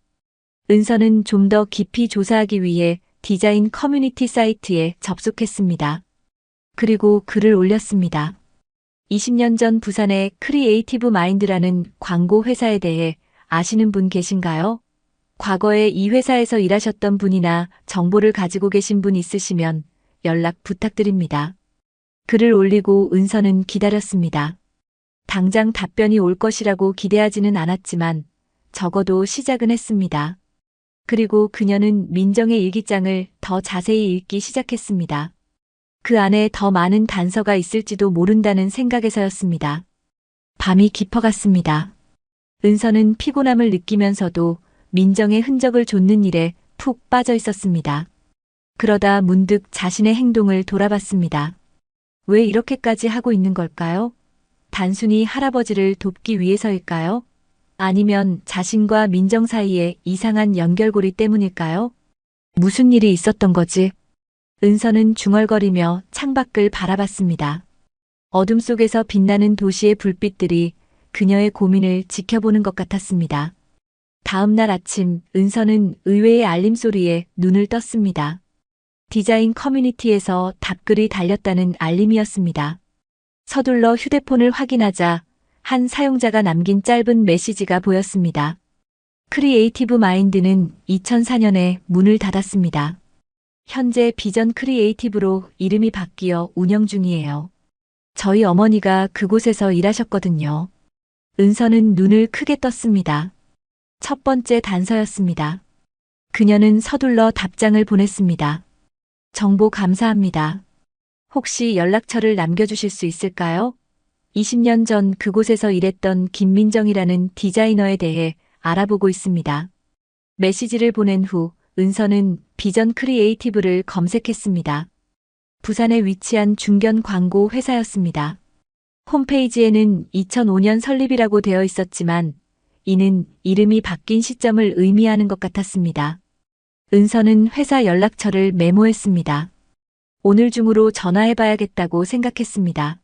은서는 좀 더 깊이 조사하기 위해 디자인 커뮤니티 사이트에 접속했습니다. 그리고 글을 올렸습니다. 20년 전 부산의 크리에이티브 마인드라는 광고 회사에 대해 아시는 분 계신가요? 과거에 이 회사에서 일하셨던 분이나 정보를 가지고 계신 분 있으시면 연락 부탁드립니다. 글을 올리고 은서는 기다렸습니다. 당장 답변이 올 것이라고 기대하지는 않았지만 적어도 시작은 했습니다. 그리고 그녀는 민정의 일기장을 더 자세히 읽기 시작했습니다. 그 안에 더 많은 단서가 있을지도 모른다는 생각에서였습니다. 밤이 깊어갔습니다. 은서는 피곤함을 느끼면서도 민정의 흔적을 좇는 일에 푹 빠져 있었습니다. 그러다 문득 자신의 행동을 돌아봤습니다. 왜 이렇게까지 하고 있는 걸까요? 단순히 할아버지를 돕기 위해서일까요? 아니면 자신과 민정 사이에 이상한 연결고리 때문일까요? 무슨 일이 있었던 거지? 은서는 중얼거리며 창밖을 바라봤습니다. 어둠 속에서 빛나는 도시의 불빛들이 그녀의 고민을 지켜보는 것 같았습니다. 다음 날 아침 은서는 의외의 알림 소리에 눈을 떴습니다. 디자인 커뮤니티에서 답글이 달렸다는 알림이었습니다. 서둘러 휴대폰을 확인하자 한 사용자가 남긴 짧은 메시지가 보였습니다. 크리에이티브 마인드는 2004년에 문을 닫았습니다. 현재 비전 크리에이티브로 이름이 바뀌어 운영 중이에요. 저희 어머니가 그곳에서 일하셨거든요. 은서는 눈을 크게 떴습니다. 첫 번째 단서였습니다. 그녀는 서둘러 답장을 보냈습니다. 정보 감사합니다. 혹시 연락처를 남겨주실 수 있을까요? 20년 전 그곳에서 일했던 김민정이라는 디자이너에 대해 알아보고 있습니다. 메시지를 보낸 후 은서는 비전 크리에이티브를 검색했습니다. 부산에 위치한 중견 광고 회사였습니다. 홈페이지에는 2005년 설립이라고 되어 있었지만 이는 이름이 바뀐 시점을 의미하는 것 같았습니다. 은서는 회사 연락처를 메모했습니다. 오늘 중으로 전화해봐야겠다고 생각했습니다.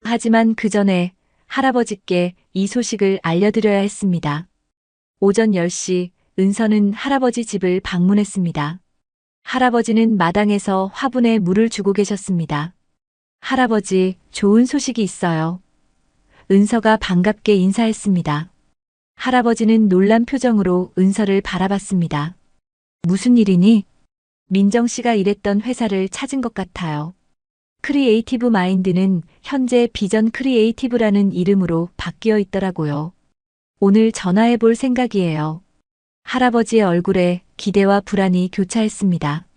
하지만 그 전에 할아버지께 이 소식을 알려드려야 했습니다. 오전 10시 은서는 할아버지 집을 방문했습니다. 할아버지는 마당에서 화분에 물을 주고 계셨습니다. 할아버지, 좋은 소식이 있어요. 은서가 반갑게 인사했습니다. 할아버지는 놀란 표정으로 은서를 바라봤습니다. 무슨 일이니? 민정 씨가 일했던 회사를 찾은 것 같아요. 크리에이티브 마인드는 현재 비전 크리에이티브라는 이름으로 바뀌어 있더라고요. 오늘 전화해 볼 생각이에요. 할아버지의 얼굴에 기대와 불안이 교차했습니다.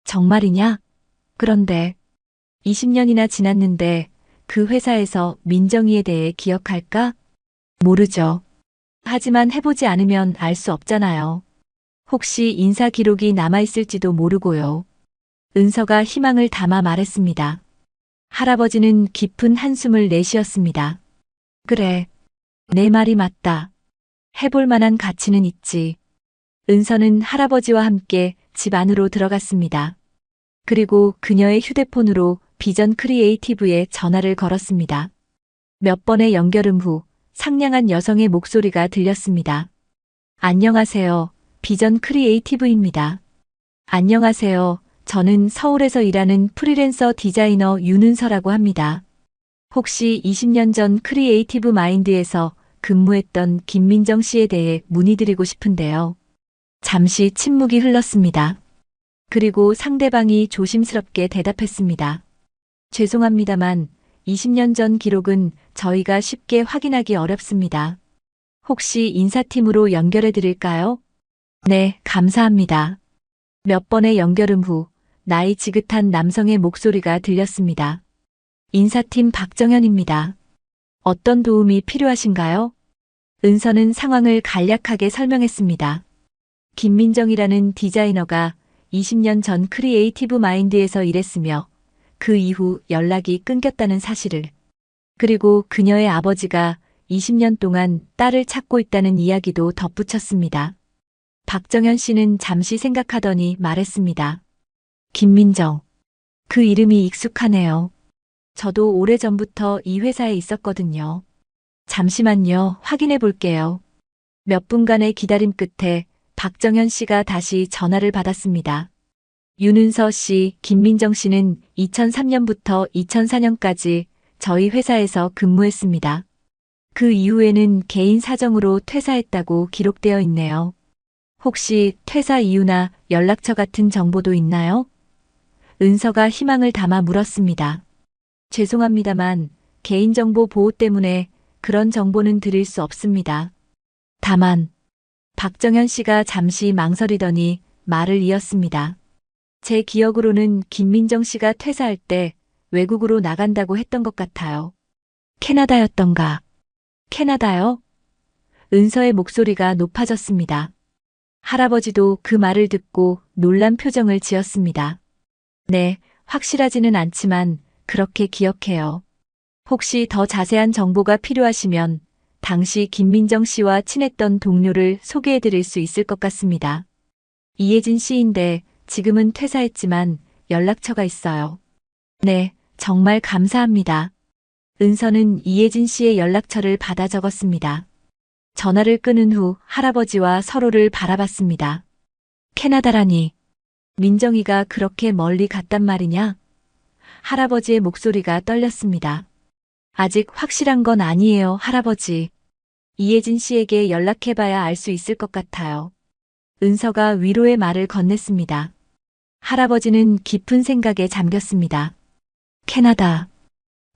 정말이냐? 그런데 20년이나 지났는데 그 회사에서 민정이에 대해 기억할까? 모르죠. 하지만 해보지 않으면 알 수 없잖아요. 혹시 인사 기록이 남아있을지도 모르고요. 은서가 희망을 담아 말했습니다. 할아버지는 깊은 한숨을 내쉬었습니다. 그래, 내 말이 맞다. 해볼 만한 가치는 있지. 은서는 할아버지와 함께 집 안으로 들어갔습니다. 그리고 그녀의 휴대폰으로 비전 크리에이티브에 전화를 걸었습니다. 몇 번의 연결음 후 상냥한 여성의 목소리가 들렸습니다. 안녕하세요. 비전 크리에이티브입니다. 안녕하세요. 저는 서울에서 일하는 프리랜서 디자이너 윤은서라고 합니다. 혹시 20년 전 크리에이티브 마인드에서 근무했던 김민정 씨에 대해 문의드리고 싶은데요. 잠시 침묵이 흘렀습니다. 그리고 상대방이 조심스럽게 대답했습니다. 죄송합니다만 20년 전 기록은 저희가 쉽게 확인하기 어렵습니다. 혹시 인사팀으로 연결해 드릴까요? 네, 감사합니다. 몇 번의 연결음 후 나이 지긋한 남성의 목소리가 들렸습니다. 인사팀 박정현입니다. 어떤 도움이 필요하신가요? 은서는 상황을 간략하게 설명했습니다. 김민정이라는 디자이너가 20년 전 크리에이티브 마인드에서 일했으며 그 이후 연락이 끊겼다는 사실을, 그리고 그녀의 아버지가 20년 동안 딸을 찾고 있다는 이야기도 덧붙였습니다. 박정현 씨는 잠시 생각하더니 말했습니다. 김민정. 그 이름이 익숙하네요. 저도 오래전부터 이 회사에 있었거든요. 잠시만요. 확인해 볼게요. 몇 분간의 기다림 끝에 박정현 씨가 다시 전화를 받았습니다. 윤은서 씨, 김민정 씨는 2003년부터 2004년까지 저희 회사에서 근무했습니다. 그 이후에는 개인 사정으로 퇴사했다고 기록되어 있네요. 혹시 퇴사 이유나 연락처 같은 정보도 있나요? 은서가 희망을 담아 물었습니다. 죄송합니다만 개인정보 보호 때문에 그런 정보는 드릴 수 없습니다. 다만 박정현 씨가 잠시 망설이더니 말을 이었습니다. 제 기억으로는 김민정 씨가 퇴사할 때 외국으로 나간다고 했던 것 같아요. 캐나다였던가? 캐나다요? 은서의 목소리가 높아졌습니다. 할아버지도 그 말을 듣고 놀란 표정을 지었습니다. 네, 확실하지는 않지만 그렇게 기억해요. 혹시 더 자세한 정보가 필요하시면 당시 김민정 씨와 친했던 동료를 소개해 드릴 수 있을 것 같습니다. 이혜진 씨인데 지금은 퇴사했지만 연락처가 있어요. 네, 정말 감사합니다. 은서는 이혜진 씨의 연락처를 받아 적었습니다. 전화를 끊은 후 할아버지와 서로를 바라봤습니다. 캐나다라니. 민정이가 그렇게 멀리 갔단 말이냐? 할아버지의 목소리가 떨렸습니다. 아직 확실한 건 아니에요, 할아버지. 이혜진 씨에게 연락해봐야 알 수 있을 것 같아요. 은서가 위로의 말을 건넸습니다. 할아버지는 깊은 생각에 잠겼습니다. 캐나다.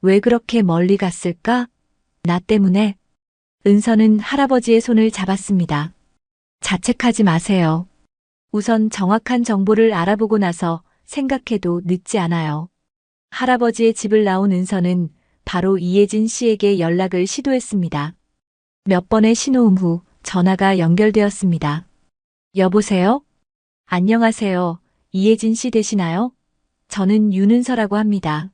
왜 그렇게 멀리 갔을까? 나 때문에? 은서는 할아버지의 손을 잡았습니다. 자책하지 마세요. 우선 정확한 정보를 알아보고 나서 생각해도 늦지 않아요. 할아버지의 집을 나온 은서는 바로 이혜진 씨에게 연락을 시도했습니다. 몇 번의 신호음 후 전화가 연결되었습니다. 여보세요? 안녕하세요. 이혜진 씨 되시나요? 저는 윤은서라고 합니다.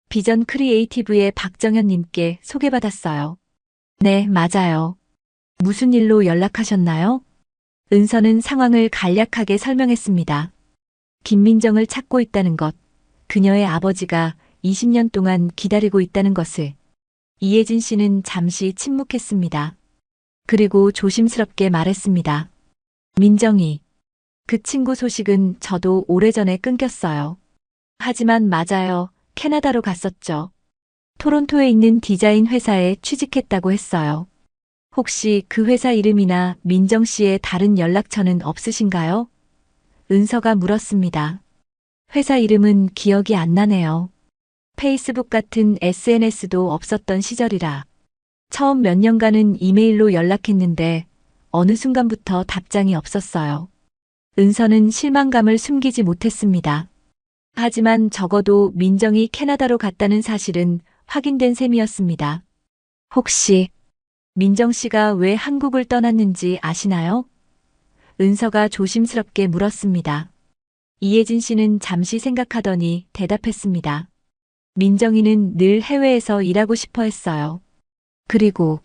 비전 크리에이티브의 박정현님께 소개받았어요. 네, 맞아요. 무슨 일로 연락하셨나요? 은서는 상황을 간략하게 설명했습니다. 김민정을 찾고 있다는 것, 그녀의 아버지가 20년 동안 기다리고 있다는 것을. 이혜진 씨는 잠시 침묵했습니다. 그리고 조심스럽게 말했습니다. 민정이. 그 친구 소식은 저도 오래전에 끊겼어요. 하지만 맞아요. 캐나다로 갔었죠. 토론토에 있는 디자인 회사에 취직했다고 했어요. 혹시 그 회사 이름이나 민정 씨의 다른 연락처는 없으신가요? 은서가 물었습니다. 회사 이름은 기억이 안 나네요. 페이스북 같은 SNS도 없었던 시절이라. 처음 몇 년간은 이메일로 연락했는데 어느 순간부터 답장이 없었어요. 은서는 실망감을 숨기지 못했습니다. 하지만 적어도 민정이 캐나다로 갔다는 사실은 확인된 셈이었습니다. 혹시 민정 씨가 왜 한국을 떠났는지 아시나요? 은서가 조심스럽게 물었습니다. 이혜진 씨는 잠시 생각하더니 대답했습니다. 민정이는 늘 해외에서 일하고 싶어 했어요. 그리고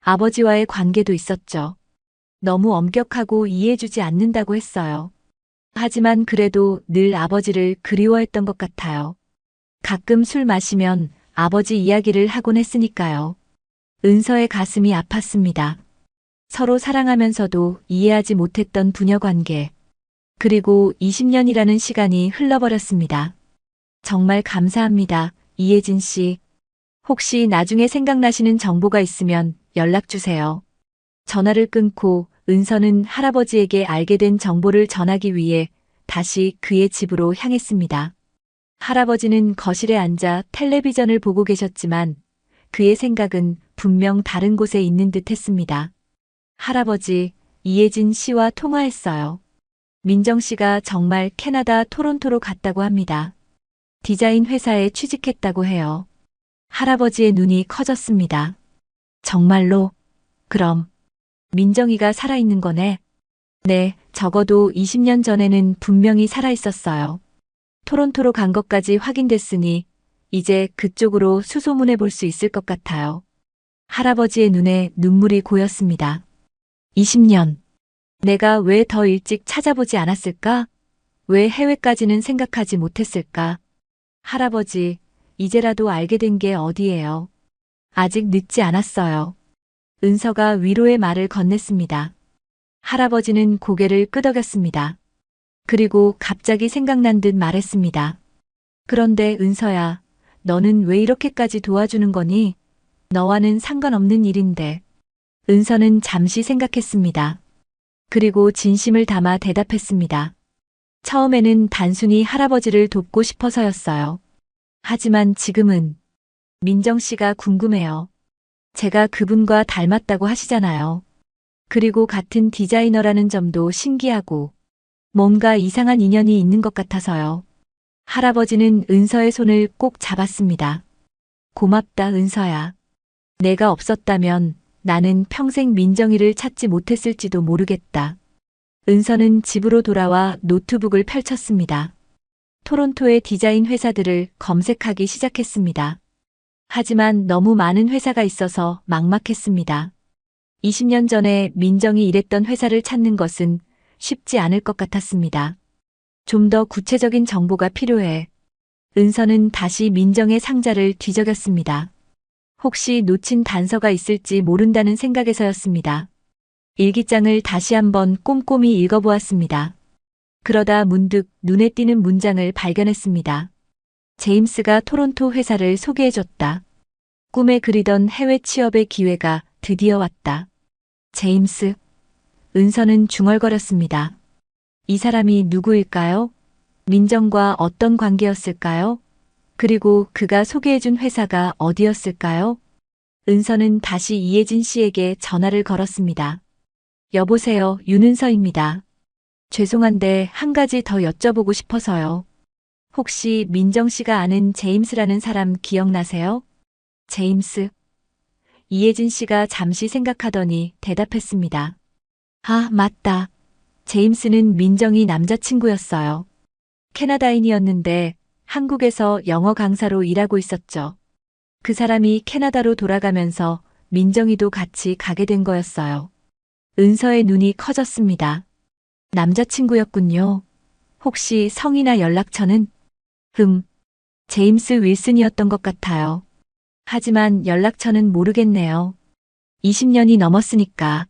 아버지와의 관계도 있었죠. 너무 엄격하고 이해해주지 않는다고 했어요. 하지만 그래도 늘 아버지를 그리워했던 것 같아요. 가끔 술 마시면 아버지 이야기를 하곤 했으니까요. 은서의 가슴이 아팠습니다. 서로 사랑하면서도 이해하지 못했던 부녀 관계. 그리고 20년이라는 시간이 흘러버렸습니다. 정말 감사합니다, 이혜진 씨. 혹시 나중에 생각나시는 정보가 있으면 연락 주세요. 전화를 끊고 은서는 할아버지에게 알게 된 정보를 전하기 위해 다시 그의 집으로 향했습니다. 할아버지는 거실에 앉아 텔레비전을 보고 계셨지만 그의 생각은 분명 다른 곳에 있는 듯 했습니다. 할아버지, 이혜진 씨와 통화했어요. 민정 씨가 정말 캐나다 토론토로 갔다고 합니다. 디자인 회사에 취직했다고 해요. 할아버지의 눈이 커졌습니다. 정말로? 그럼 민정이가 살아있는 거네? 네, 적어도 20년 전에는 분명히 살아있었어요. 토론토로 간 것까지 확인됐으니 이제 그쪽으로 수소문해 볼 수 있을 것 같아요. 할아버지의 눈에 눈물이 고였습니다. 20년. 내가 왜 더 일찍 찾아보지 않았을까? 왜 해외까지는 생각하지 못했을까? 할아버지, 이제라도 알게 된 게 어디예요? 아직 늦지 않았어요. 은서가 위로의 말을 건넸습니다. 할아버지는 고개를 끄덕였습니다. 그리고 갑자기 생각난 듯 말했습니다. 그런데 은서야, 너는 왜 이렇게까지 도와주는 거니? 너와는 상관없는 일인데. 은서는 잠시 생각했습니다. 그리고 진심을 담아 대답했습니다. 처음에는 단순히 할아버지를 돕고 싶어서였어요. 하지만 지금은 민정 씨가 궁금해요. 제가 그분과 닮았다고 하시잖아요. 그리고 같은 디자이너라는 점도 신기하고 뭔가 이상한 인연이 있는 것 같아서요. 할아버지는 은서의 손을 꼭 잡았습니다. 고맙다, 은서야. 내가 없었다면 나는 평생 민정이를 찾지 못했을지도 모르겠다. 은서는 집으로 돌아와 노트북을 펼쳤습니다. 토론토의 디자인 회사들을 검색하기 시작했습니다. 하지만 너무 많은 회사가 있어서 막막했습니다. 20년 전에 민정이 일했던 회사를 찾는 것은 쉽지 않을 것 같았습니다. 좀 더 구체적인 정보가 필요해. 은서는 다시 민정의 상자를 뒤적였습니다. 혹시 놓친 단서가 있을지 모른다는 생각에서였습니다. 일기장을 다시 한번 꼼꼼히 읽어보았습니다. 그러다 문득 눈에 띄는 문장을 발견했습니다. 제임스가 토론토 회사를 소개해줬다. 꿈에 그리던 해외 취업의 기회가 드디어 왔다. 제임스. 은서는 중얼거렸습니다. 이 사람이 누구일까요? 민정과 어떤 관계였을까요? 그리고 그가 소개해준 회사가 어디였을까요? 은서는 다시 이혜진 씨에게 전화를 걸었습니다. 여보세요, 윤은서입니다. 죄송한데 한 가지 더 여쭤보고 싶어서요. 혹시 민정 씨가 아는 제임스라는 사람 기억나세요? 제임스. 이혜진 씨가 잠시 생각하더니 대답했습니다. 아, 맞다. 제임스는 민정이 남자친구였어요. 캐나다인이었는데 한국에서 영어 강사로 일하고 있었죠. 그 사람이 캐나다로 돌아가면서 민정이도 같이 가게 된 거였어요. 은서의 눈이 커졌습니다. 남자친구였군요. 혹시 성이나 연락처는? 제임스 윌슨이었던 것 같아요. 하지만 연락처는 모르겠네요. 20년이 넘었으니까.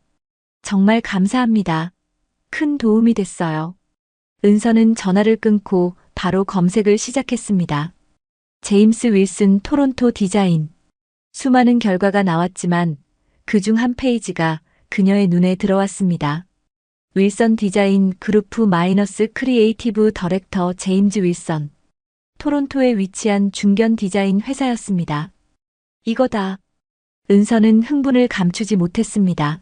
정말 감사합니다. 큰 도움이 됐어요. 은서는 전화를 끊고 바로 검색을 시작했습니다. 제임스 윌슨 토론토 디자인. 수많은 결과가 나왔지만 그중 한 페이지가 그녀의 눈에 들어왔습니다. 윌선 디자인 그루프 마이너스 크리에이티브 더렉터 제임스 윌선. 토론토에 위치한 중견 디자인 회사였습니다. 이거다. 은서는 흥분을 감추지 못했습니다.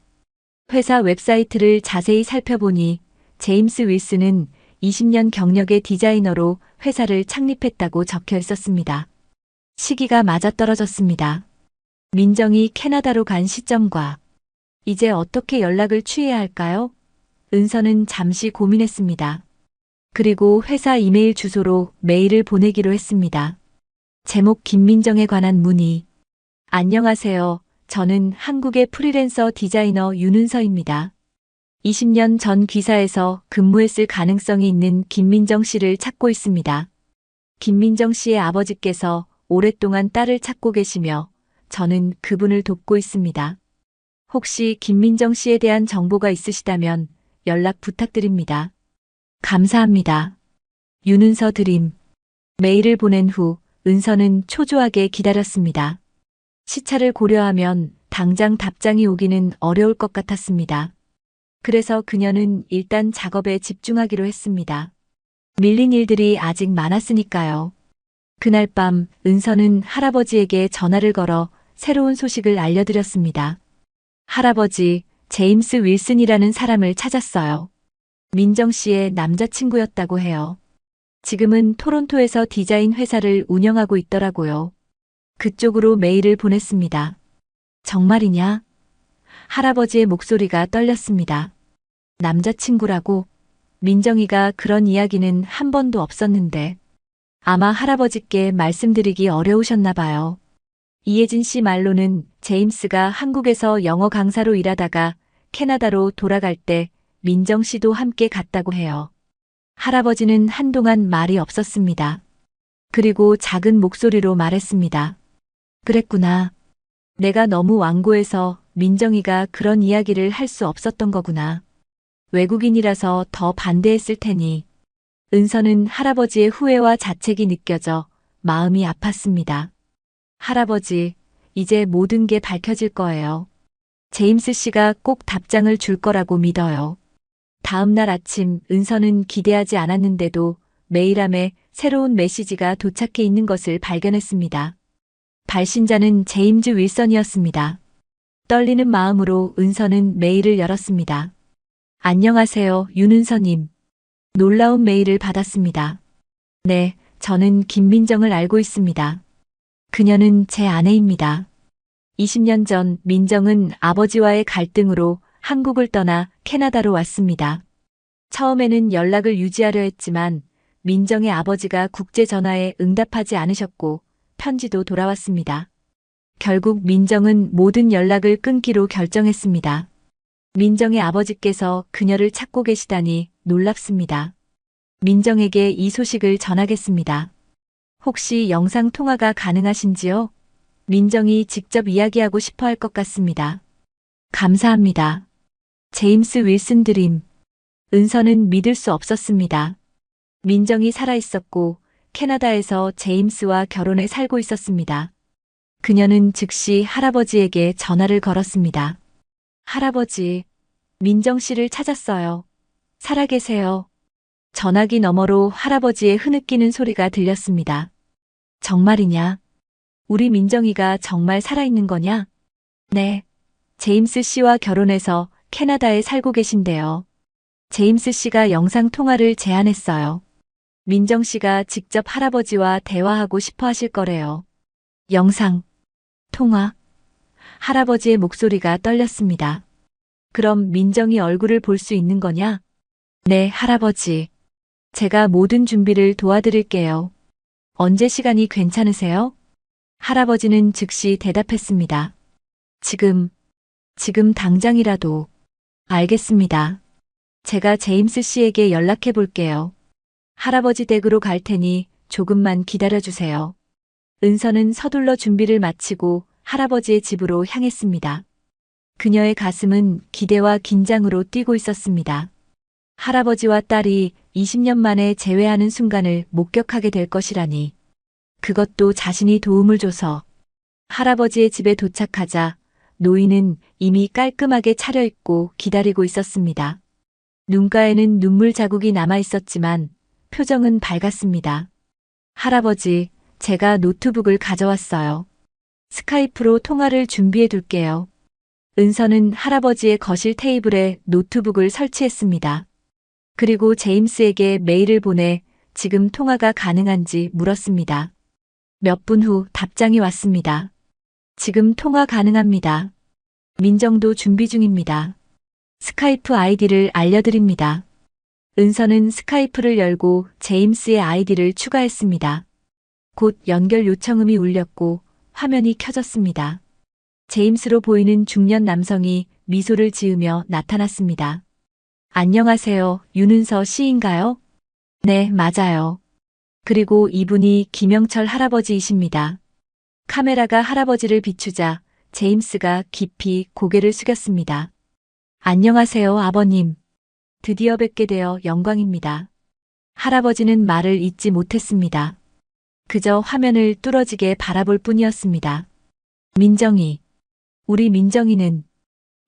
회사 웹사이트를 자세히 살펴보니 제임스 윌슨은 20년 경력의 디자이너로 회사를 창립했다고 적혀 있었습니다. 시기가 맞아떨어졌습니다. 민정이 캐나다로 간 시점과 이제 어떻게 연락을 취해야 할까요? 은서는 잠시 고민했습니다. 그리고 회사 이메일 주소로 메일을 보내기로 했습니다. 제목 김민정에 관한 문의. 안녕하세요. 저는 한국의 프리랜서 디자이너 윤은서입니다. 20년 전 기사에서 근무했을 가능성이 있는 김민정 씨를 찾고 있습니다. 김민정 씨의 아버지께서 오랫동안 딸을 찾고 계시며 저는 그분을 돕고 있습니다. 혹시 김민정 씨에 대한 정보가 있으시다면 연락 부탁드립니다. 감사합니다. 윤은서 드림. 메일을 보낸 후 은서는 초조하게 기다렸습니다. 시차를 고려하면 당장 답장이 오기는 어려울 것 같았습니다. 그래서 그녀는 일단 작업에 집중하기로 했습니다. 밀린 일들이 아직 많았으니까요. 그날 밤 은서는 할아버지에게 전화를 걸어 새로운 소식을 알려드렸습니다. 할아버지, 제임스 윌슨이라는 사람을 찾았어요. 민정 씨의 남자친구였다고 해요. 지금은 토론토에서 디자인 회사를 운영하고 있더라고요. 그쪽으로 메일을 보냈습니다. 정말이냐? 할아버지의 목소리가 떨렸습니다. 남자친구라고? 민정이가 그런 이야기는 한 번도 없었는데 아마 할아버지께 말씀드리기 어려우셨나 봐요. 이혜진 씨 말로는 제임스가 한국에서 영어 강사로 일하다가 캐나다로 돌아갈 때 민정 씨도 함께 갔다고 해요. 할아버지는 한동안 말이 없었습니다. 그리고 작은 목소리로 말했습니다. 그랬구나. 내가 너무 완고해서 민정이가 그런 이야기를 할 수 없었던 거구나. 외국인이라서 더 반대했을 테니. 은서는 할아버지의 후회와 자책이 느껴져 마음이 아팠습니다. 할아버지, 이제 모든 게 밝혀질 거예요. 제임스 씨가 꼭 답장을 줄 거라고 믿어요. 다음 날 아침 은서는 기대하지 않았는데도 메일함에 새로운 메시지가 도착해 있는 것을 발견했습니다. 발신자는 제임스 윌선이었습니다. 떨리는 마음으로 은서는 메일을 열었습니다. 안녕하세요, 윤은서님. 놀라운 메일을 받았습니다. 네, 저는 김민정을 알고 있습니다. 그녀는 제 아내입니다. 20년 전 민정은 아버지와의 갈등으로 한국을 떠나 캐나다로 왔습니다. 처음에는 연락을 유지하려 했지만 민정의 아버지가 국제 전화에 응답하지 않으셨고 편지도 돌아왔습니다. 결국 민정은 모든 연락을 끊기로 결정했습니다. 민정의 아버지께서 그녀를 찾고 계시다니 놀랍습니다. 민정에게 이 소식을 전하겠습니다. 혹시 영상 통화가 가능하신지요? 민정이 직접 이야기하고 싶어 할 것 같습니다. 감사합니다. 제임스 윌슨 드림. 은서는 믿을 수 없었습니다. 민정이 살아있었고 캐나다에서 제임스와 결혼해 살고 있었습니다. 그녀는 즉시 할아버지에게 전화를 걸었습니다. 할아버지, 민정 씨를 찾았어요. 살아계세요. 전화기 너머로 할아버지의 흐느끼는 소리가 들렸습니다. 정말이냐? 우리 민정이가 정말 살아있는 거냐? 네. 제임스 씨와 결혼해서 캐나다에 살고 계신데요. 제임스 씨가 영상 통화를 제안했어요. 민정 씨가 직접 할아버지와 대화하고 싶어 하실 거래요. 영상 통화. 할아버지의 목소리가 떨렸습니다. 그럼 민정이 얼굴을 볼 수 있는 거냐? 네, 할아버지. 제가 모든 준비를 도와드릴게요. 언제 시간이 괜찮으세요? 할아버지는 즉시 대답했습니다. 지금 당장이라도. 알겠습니다. 제가 제임스 씨에게 연락해 볼게요. 할아버지 댁으로 갈 테니 조금만 기다려 주세요. 은서는 서둘러 준비를 마치고 할아버지의 집으로 향했습니다. 그녀의 가슴은 기대와 긴장으로 뛰고 있었습니다. 할아버지와 딸이 20년 만에 재회하는 순간을 목격하게 될 것이라니. 그것도 자신이 도움을 줘서. 할아버지의 집에 도착하자 노인은 이미 깔끔하게 차려입고 기다리고 있었습니다. 눈가에는 눈물 자국이 남아 있었지만 표정은 밝았습니다. 할아버지, 제가 노트북을 가져왔어요. 스카이프로 통화를 준비해 둘게요. 은서는 할아버지의 거실 테이블에 노트북을 설치했습니다. 그리고 제임스에게 메일을 보내 지금 통화가 가능한지 물었습니다. 몇 분 후 답장이 왔습니다. 지금 통화 가능합니다. 민정도 준비 중입니다. 스카이프 아이디를 알려드립니다. 은서는 스카이프를 열고 제임스의 아이디를 추가했습니다. 곧 연결 요청음이 울렸고 화면이 켜졌습니다. 제임스로 보이는 중년 남성이 미소를 지으며 나타났습니다. 안녕하세요, 윤은서 씨인가요? 네, 맞아요. 그리고 이분이 김영철 할아버지이십니다. 카메라가 할아버지를 비추자 제임스가 깊이 고개를 숙였습니다. 안녕하세요, 아버님. 드디어 뵙게 되어 영광입니다. 할아버지는 말을 잇지 못했습니다. 그저 화면을 뚫어지게 바라볼 뿐이었습니다. 민정이. 우리 민정이는.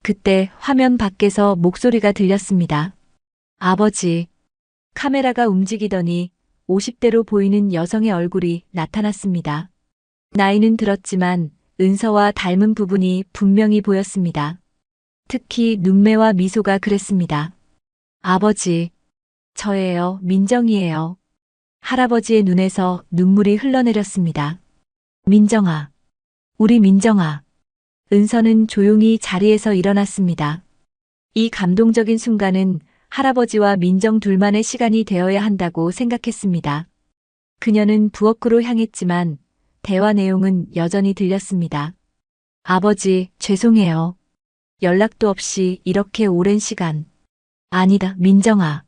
그때 화면 밖에서 목소리가 들렸습니다. 아버지. 카메라가 움직이더니 50대로 보이는 여성의 얼굴이 나타났습니다. 나이는 들었지만 은서와 닮은 부분이 분명히 보였습니다. 특히 눈매와 미소가 그랬습니다. 아버지. 저예요, 민정이에요. 할아버지의 눈에서 눈물이 흘러내렸습니다. 민정아. 우리 민정아. 은서는 조용히 자리에서 일어났습니다. 이 감동적인 순간은 할아버지와 민정 둘만의 시간이 되어야 한다고 생각했습니다. 그녀는 부엌으로 향했지만 대화 내용은 여전히 들렸습니다. 아버지, 죄송해요. 연락도 없이 이렇게 오랜 시간. 아니다, 민정아.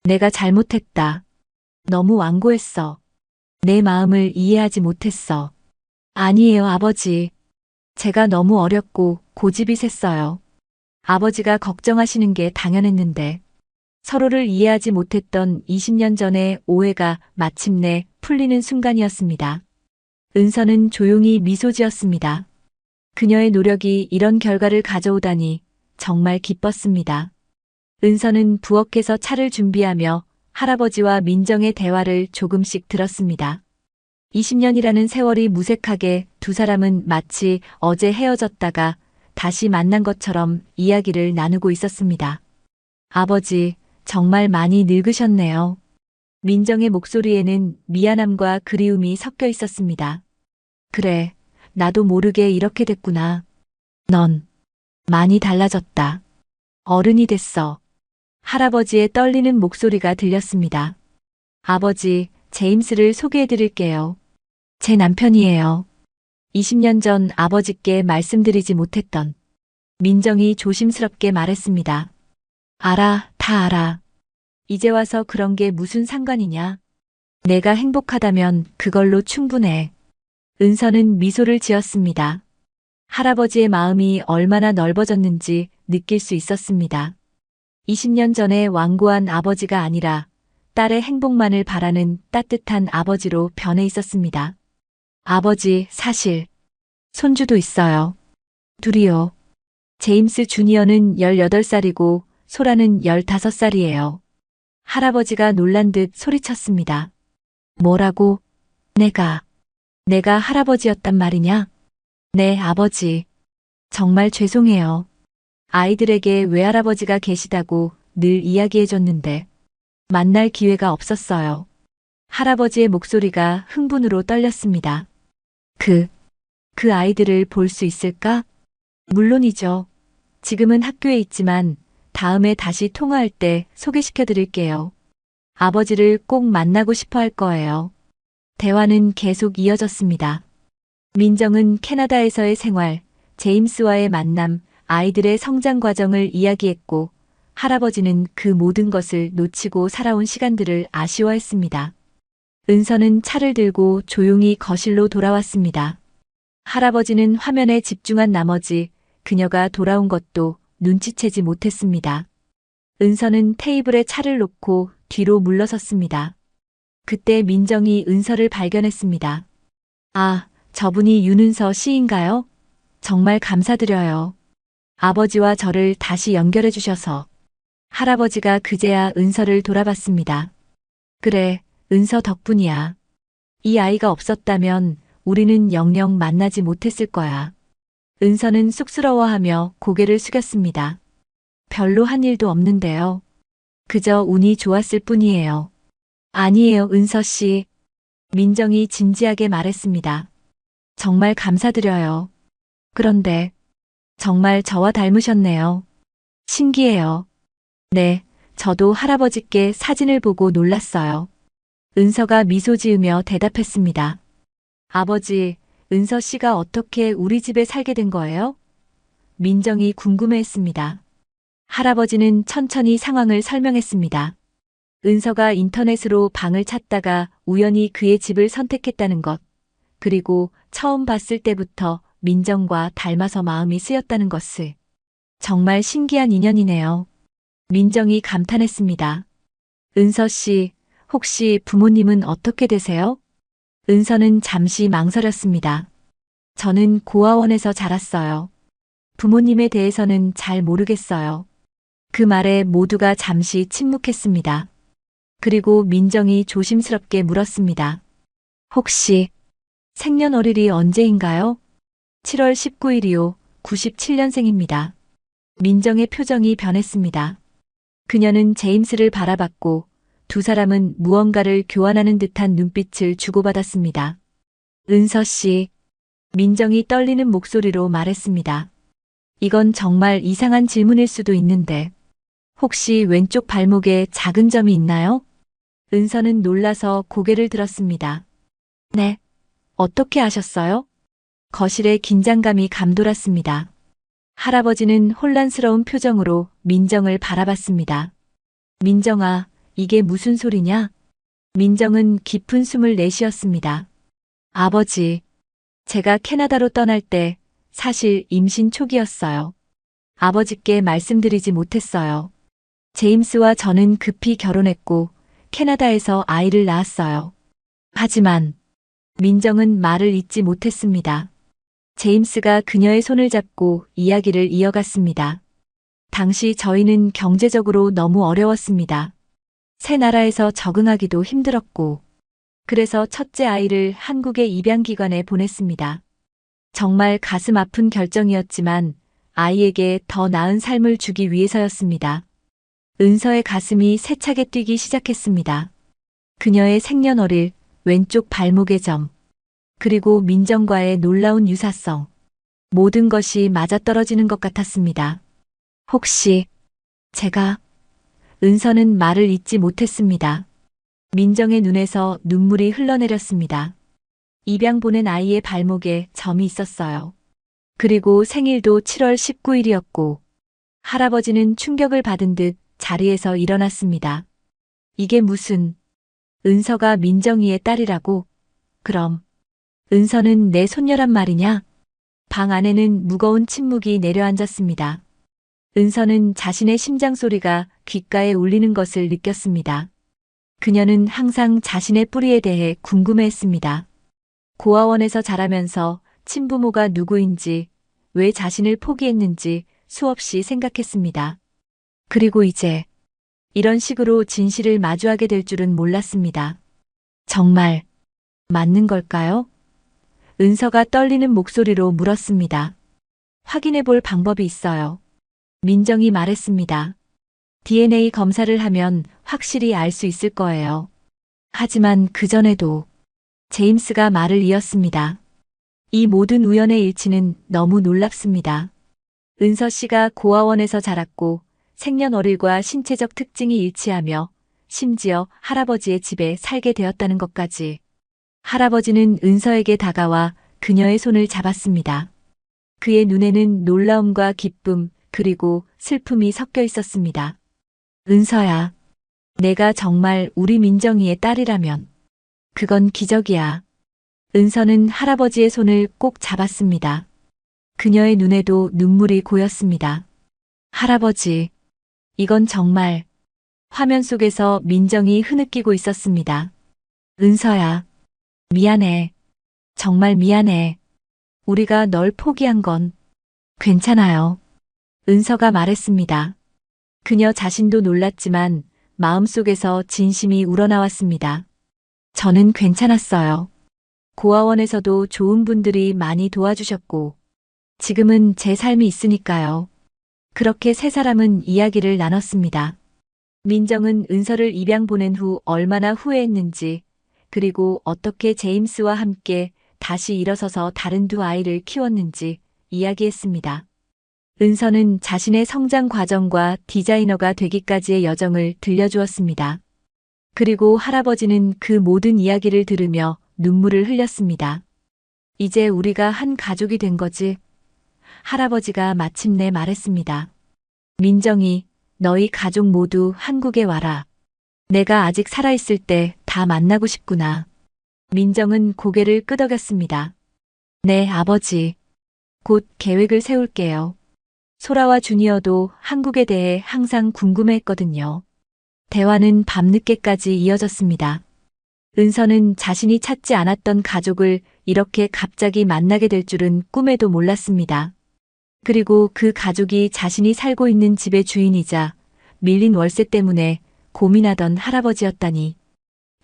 내가 잘못했다. 너무 완고했어. 내 마음을 이해하지 못했어. 아니에요, 아버지. 제가 너무 어렸고 고집이 셌어요. 아버지가 걱정하시는 게 당연했는데 서로를 이해하지 못했던 20년 전의 오해가 마침내 풀리는 순간이었습니다. 은서는 조용히 미소 지었습니다. 그녀의 노력이 이런 결과를 가져오다니 정말 기뻤습니다. 은서는 부엌에서 차를 준비하며 할아버지와 민정의 대화를 조금씩 들었습니다. 20년이라는 세월이 무색하게 두 사람은 마치 어제 헤어졌다가 다시 만난 것처럼 이야기를 나누고 있었습니다. 아버지, 정말 많이 늙으셨네요. 민정의 목소리에는 미안함과 그리움이 섞여 있었습니다. 그래, 나도 모르게 이렇게 됐구나. 넌 많이 달라졌다. 어른이 됐어. 할아버지의 떨리는 목소리가 들렸습니다. 아버지, 제임스를 소개해 드릴게요. 제 남편이에요. 20년 전 아버지께 말씀드리지 못했던. 민정이 조심스럽게 말했습니다. 알아, 다 알아. 이제 와서 그런 게 무슨 상관이냐. 내가 행복하다면 그걸로 충분해. 은서는 미소를 지었습니다. 할아버지의 마음이 얼마나 넓어졌는지 느낄 수 있었습니다. 20년 전에 완고한 아버지가 아니라 딸의 행복만을 바라는 따뜻한 아버지로 변해 있었습니다. 아버지, 사실 손주도 있어요. 둘이요. 제임스 주니어는 18살이고 소라는 15살이에요. 할아버지가 놀란 듯 소리쳤습니다. 뭐라고? 내가 할아버지였단 말이냐? 네, 아버지. 정말 죄송해요. 아이들에게 외할아버지가 계시다고 늘 이야기해줬는데 만날 기회가 없었어요. 할아버지의 목소리가 흥분으로 떨렸습니다. 그 아이들을 볼 수 있을까? 물론이죠. 지금은 학교에 있지만 다음에 다시 통화할 때 소개시켜 드릴게요. 아버지를 꼭 만나고 싶어 할 거예요. 대화는 계속 이어졌습니다. 민정은 캐나다에서의 생활, 제임스와의 만남, 아이들의 성장 과정을 이야기했고, 할아버지는 그 모든 것을 놓치고 살아온 시간들을 아쉬워했습니다. 은서는 차를 들고 조용히 거실로 돌아왔습니다. 할아버지는 화면에 집중한 나머지 그녀가 돌아온 것도 눈치채지 못했습니다. 은서는 테이블에 차를 놓고 뒤로 물러섰습니다. 그때 민정이 은서를 발견했습니다. 아, 저분이 윤은서 씨인가요? 정말 감사드려요. 아버지와 저를 다시 연결해 주셔서. 할아버지가 그제야 은서를 돌아봤습니다. 그래, 은서 덕분이야. 이 아이가 없었다면 우리는 영영 만나지 못했을 거야. 은서는 쑥스러워하며 고개를 숙였습니다. 별로 한 일도 없는데요. 그저 운이 좋았을 뿐이에요. 아니에요, 은서 씨. 민정이 진지하게 말했습니다. 정말 감사드려요. 그런데 정말 저와 닮으셨네요. 신기해요. 네, 저도 할아버지께 사진을 보고 놀랐어요. 은서가 미소 지으며 대답했습니다. 아버지, 은서 씨가 어떻게 우리 집에 살게 된 거예요? 민정이 궁금해했습니다. 할아버지는 천천히 상황을 설명했습니다. 은서가 인터넷으로 방을 찾다가 우연히 그의 집을 선택했다는 것, 그리고 처음 봤을 때부터 민정과 닮아서 마음이 쓰였다는 것을. 정말 신기한 인연이네요. 민정이 감탄했습니다. 은서 씨, 혹시 부모님은 어떻게 되세요? 은서는 잠시 망설였습니다. 저는 고아원에서 자랐어요. 부모님에 대해서는 잘 모르겠어요. 그 말에 모두가 잠시 침묵했습니다. 그리고 민정이 조심스럽게 물었습니다. 혹시 생년월일이 언제인가요? 7월 19일이요. 97년생입니다. 민정의 표정이 변했습니다. 그녀는 제임스를 바라봤고 두 사람은 무언가를 교환하는 듯한 눈빛을 주고받았습니다. 은서 씨, 민정이 떨리는 목소리로 말했습니다. 이건 정말 이상한 질문일 수도 있는데 혹시 왼쪽 발목에 작은 점이 있나요? 은서는 놀라서 고개를 들었습니다. 네. 어떻게 아셨어요? 거실에 긴장감이 감돌았습니다. 할아버지는 혼란스러운 표정으로 민정을 바라봤습니다. 민정아, 이게 무슨 소리냐? 민정은 깊은 숨을 내쉬었습니다. 아버지, 제가 캐나다로 떠날 때 사실 임신 초기였어요. 아버지께 말씀드리지 못했어요. 제임스와 저는 급히 결혼했고 캐나다에서 아이를 낳았어요. 하지만 민정은 말을 잇지 못했습니다. 제임스가 그녀의 손을 잡고 이야기를 이어갔습니다. 당시 저희는 경제적으로 너무 어려웠습니다. 새 나라에서 적응하기도 힘들었고, 그래서 첫째 아이를 한국의 입양기관에 보냈습니다. 정말 가슴 아픈 결정이었지만 아이에게 더 나은 삶을 주기 위해서였습니다. 은서의 가슴이 세차게 뛰기 시작했습니다. 그녀의 생년월일, 왼쪽 발목의 점, 그리고 민정과의 놀라운 유사성. 모든 것이 맞아떨어지는 것 같았습니다. 혹시 제가 은서는 말을 잇지 못했습니다. 민정의 눈에서 눈물이 흘러내렸습니다. 입양 보낸 아이의 발목에 점이 있었어요. 그리고 생일도 7월 19일이었고 할아버지는 충격을 받은 듯 자리에서 일어났습니다. 이게 무슨 은서가 민정이의 딸이라고? 그럼 은서는 내 손녀란 말이냐? 방 안에는 무거운 침묵이 내려앉았습니다. 은서는 자신의 심장 소리가 귓가에 울리는 것을 느꼈습니다. 그녀는 항상 자신의 뿌리에 대해 궁금해했습니다. 고아원에서 자라면서 친부모가 누구인지, 왜 자신을 포기했는지 수없이 생각했습니다. 그리고 이제 이런 식으로 진실을 마주하게 될 줄은 몰랐습니다. 정말 맞는 걸까요? 은서가 떨리는 목소리로 물었습니다. 확인해 볼 방법이 있어요. 민정이 말했습니다. DNA 검사를 하면 확실히 알 수 있을 거예요. 하지만 그전에도 제임스가 말을 이었습니다. 이 모든 우연의 일치는 너무 놀랍습니다. 은서 씨가 고아원에서 자랐고 생년월일과 신체적 특징이 일치하며 심지어 할아버지의 집에 살게 되었다는 것까지. 할아버지는 은서에게 다가와 그녀의 손을 잡았습니다. 그의 눈에는 놀라움과 기쁨 그리고 슬픔이 섞여 있었습니다. 은서야, 내가 정말 우리 민정이의 딸이라면 그건 기적이야. 은서는 할아버지의 손을 꼭 잡았습니다. 그녀의 눈에도 눈물이 고였습니다. 할아버지, 이건 정말. 화면 속에서 민정이 흐느끼고 있었습니다. 은서야, 미안해. 정말 미안해. 우리가 널 포기한 건 괜찮아요. 은서가 말했습니다. 그녀 자신도 놀랐지만 마음속에서 진심이 우러나왔습니다. 저는 괜찮았어요. 고아원에서도 좋은 분들이 많이 도와주셨고, 지금은 제 삶이 있으니까요. 그렇게 세 사람은 이야기를 나눴습니다. 민정은 은서를 입양 보낸 후 얼마나 후회했는지, 그리고 어떻게 제임스와 함께 다시 일어서서 다른 두 아이를 키웠는지 이야기했습니다. 은서는 자신의 성장 과정과 디자이너가 되기까지의 여정을 들려주었습니다. 그리고 할아버지는 그 모든 이야기를 들으며 눈물을 흘렸습니다. 이제 우리가 한 가족이 된 거지? 할아버지가 마침내 말했습니다. 민정이, 너희 가족 모두 한국에 와라. 내가 아직 살아있을 때 다 만나고 싶구나. 민정은 고개를 끄덕였습니다. 네, 아버지. 곧 계획을 세울게요. 소라와 주니어도 한국에 대해 항상 궁금해했거든요. 대화는 밤늦게까지 이어졌습니다. 은서는 자신이 찾지 않았던 가족을 이렇게 갑자기 만나게 될 줄은 꿈에도 몰랐습니다. 그리고 그 가족이 자신이 살고 있는 집의 주인이자 밀린 월세 때문에 고민하던 할아버지였다니.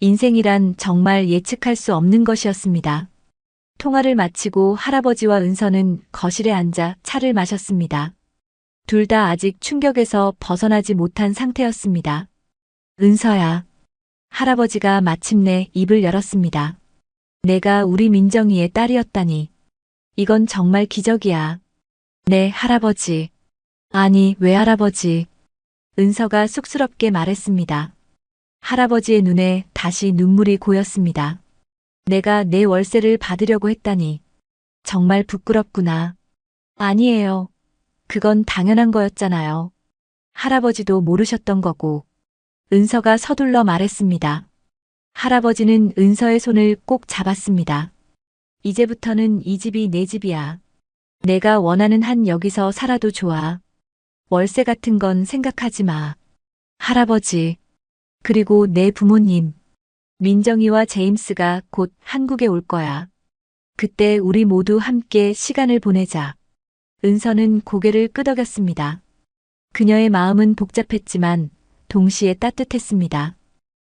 인생이란 정말 예측할 수 없는 것이었습니다. 통화를 마치고 할아버지와 은서는 거실에 앉아 차를 마셨습니다. 둘 다 아직 충격에서 벗어나지 못한 상태였습니다. 은서야. 할아버지가 마침내 입을 열었습니다. 내가 우리 민정이의 딸이었다니. 이건 정말 기적이야. 네, 할아버지. 아니, 왜 할아버지? 은서가 쑥스럽게 말했습니다. 할아버지의 눈에 다시 눈물이 고였습니다. 내가 내 월세를 받으려고 했다니. 정말 부끄럽구나. 아니에요. 그건 당연한 거였잖아요. 할아버지도 모르셨던 거고. 은서가 서둘러 말했습니다. 할아버지는 은서의 손을 꼭 잡았습니다. 이제부터는 이 집이 내 집이야. 내가 원하는 한 여기서 살아도 좋아. 월세 같은 건 생각하지 마. 할아버지. 그리고 내 부모님. 민정이와 제임스가 곧 한국에 올 거야. 그때 우리 모두 함께 시간을 보내자. 은서는 고개를 끄덕였습니다. 그녀의 마음은 복잡했지만 동시에 따뜻했습니다.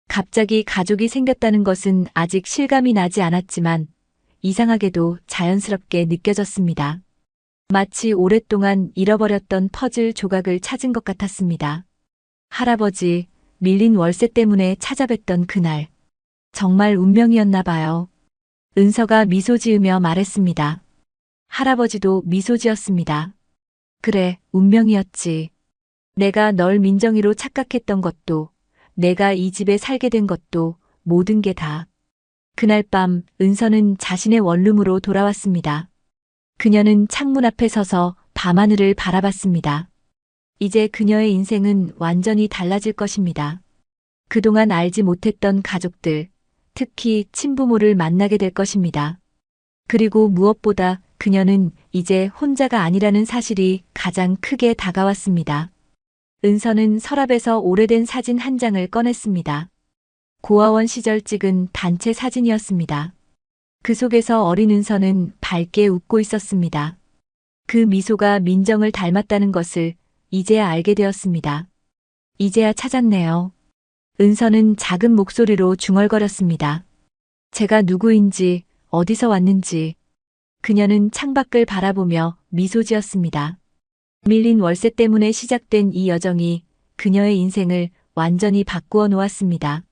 갑자기 가족이 생겼다는 것은 아직 실감이 나지 않았지만 이상하게도 자연스럽게 느껴졌습니다. 마치 오랫동안 잃어버렸던 퍼즐 조각을 찾은 것 같았습니다. 할아버지, 밀린 월세 때문에 찾아뵀던 그날. 정말 운명이었나 봐요. 은서가 미소 지으며 말했습니다. 할아버지도 미소 지었습니다. 그래, 운명이었지. 내가 널 민정이로 착각했던 것도, 내가 이 집에 살게 된 것도 모든 게 다. 그날 밤 은서는 자신의 원룸으로 돌아왔습니다. 그녀는 창문 앞에 서서 밤하늘을 바라봤습니다. 이제 그녀의 인생은 완전히 달라질 것입니다. 그동안 알지 못했던 가족들, 특히 친부모를 만나게 될 것입니다. 그리고 무엇보다 그녀는 이제 혼자가 아니라는 사실이 가장 크게 다가왔습니다. 은서는 서랍에서 오래된 사진 한 장을 꺼냈습니다. 고아원 시절 찍은 단체 사진이었습니다. 그 속에서 어린 은서는 밝게 웃고 있었습니다. 그 미소가 민정을 닮았다는 것을 이제야 알게 되었습니다. 이제야 찾았네요. 은서는 작은 목소리로 중얼거렸습니다. 제가 누구인지, 어디서 왔는지. 그녀는 창밖을 바라보며 미소 지었습니다. 밀린 월세 때문에 시작된 이 여정이 그녀의 인생을 완전히 바꾸어 놓았습니다.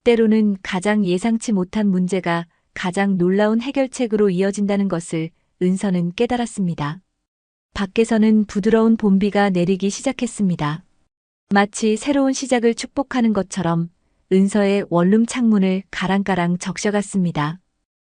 때로는 가장 예상치 못한 문제가 가장 놀라운 해결책으로 이어진다는 것을 은서는 깨달았습니다. 밖에서는 부드러운 봄비가 내리기 시작했습니다. 마치 새로운 시작을 축복하는 것처럼 은서의 원룸 창문을 가랑가랑 적셔갔습니다.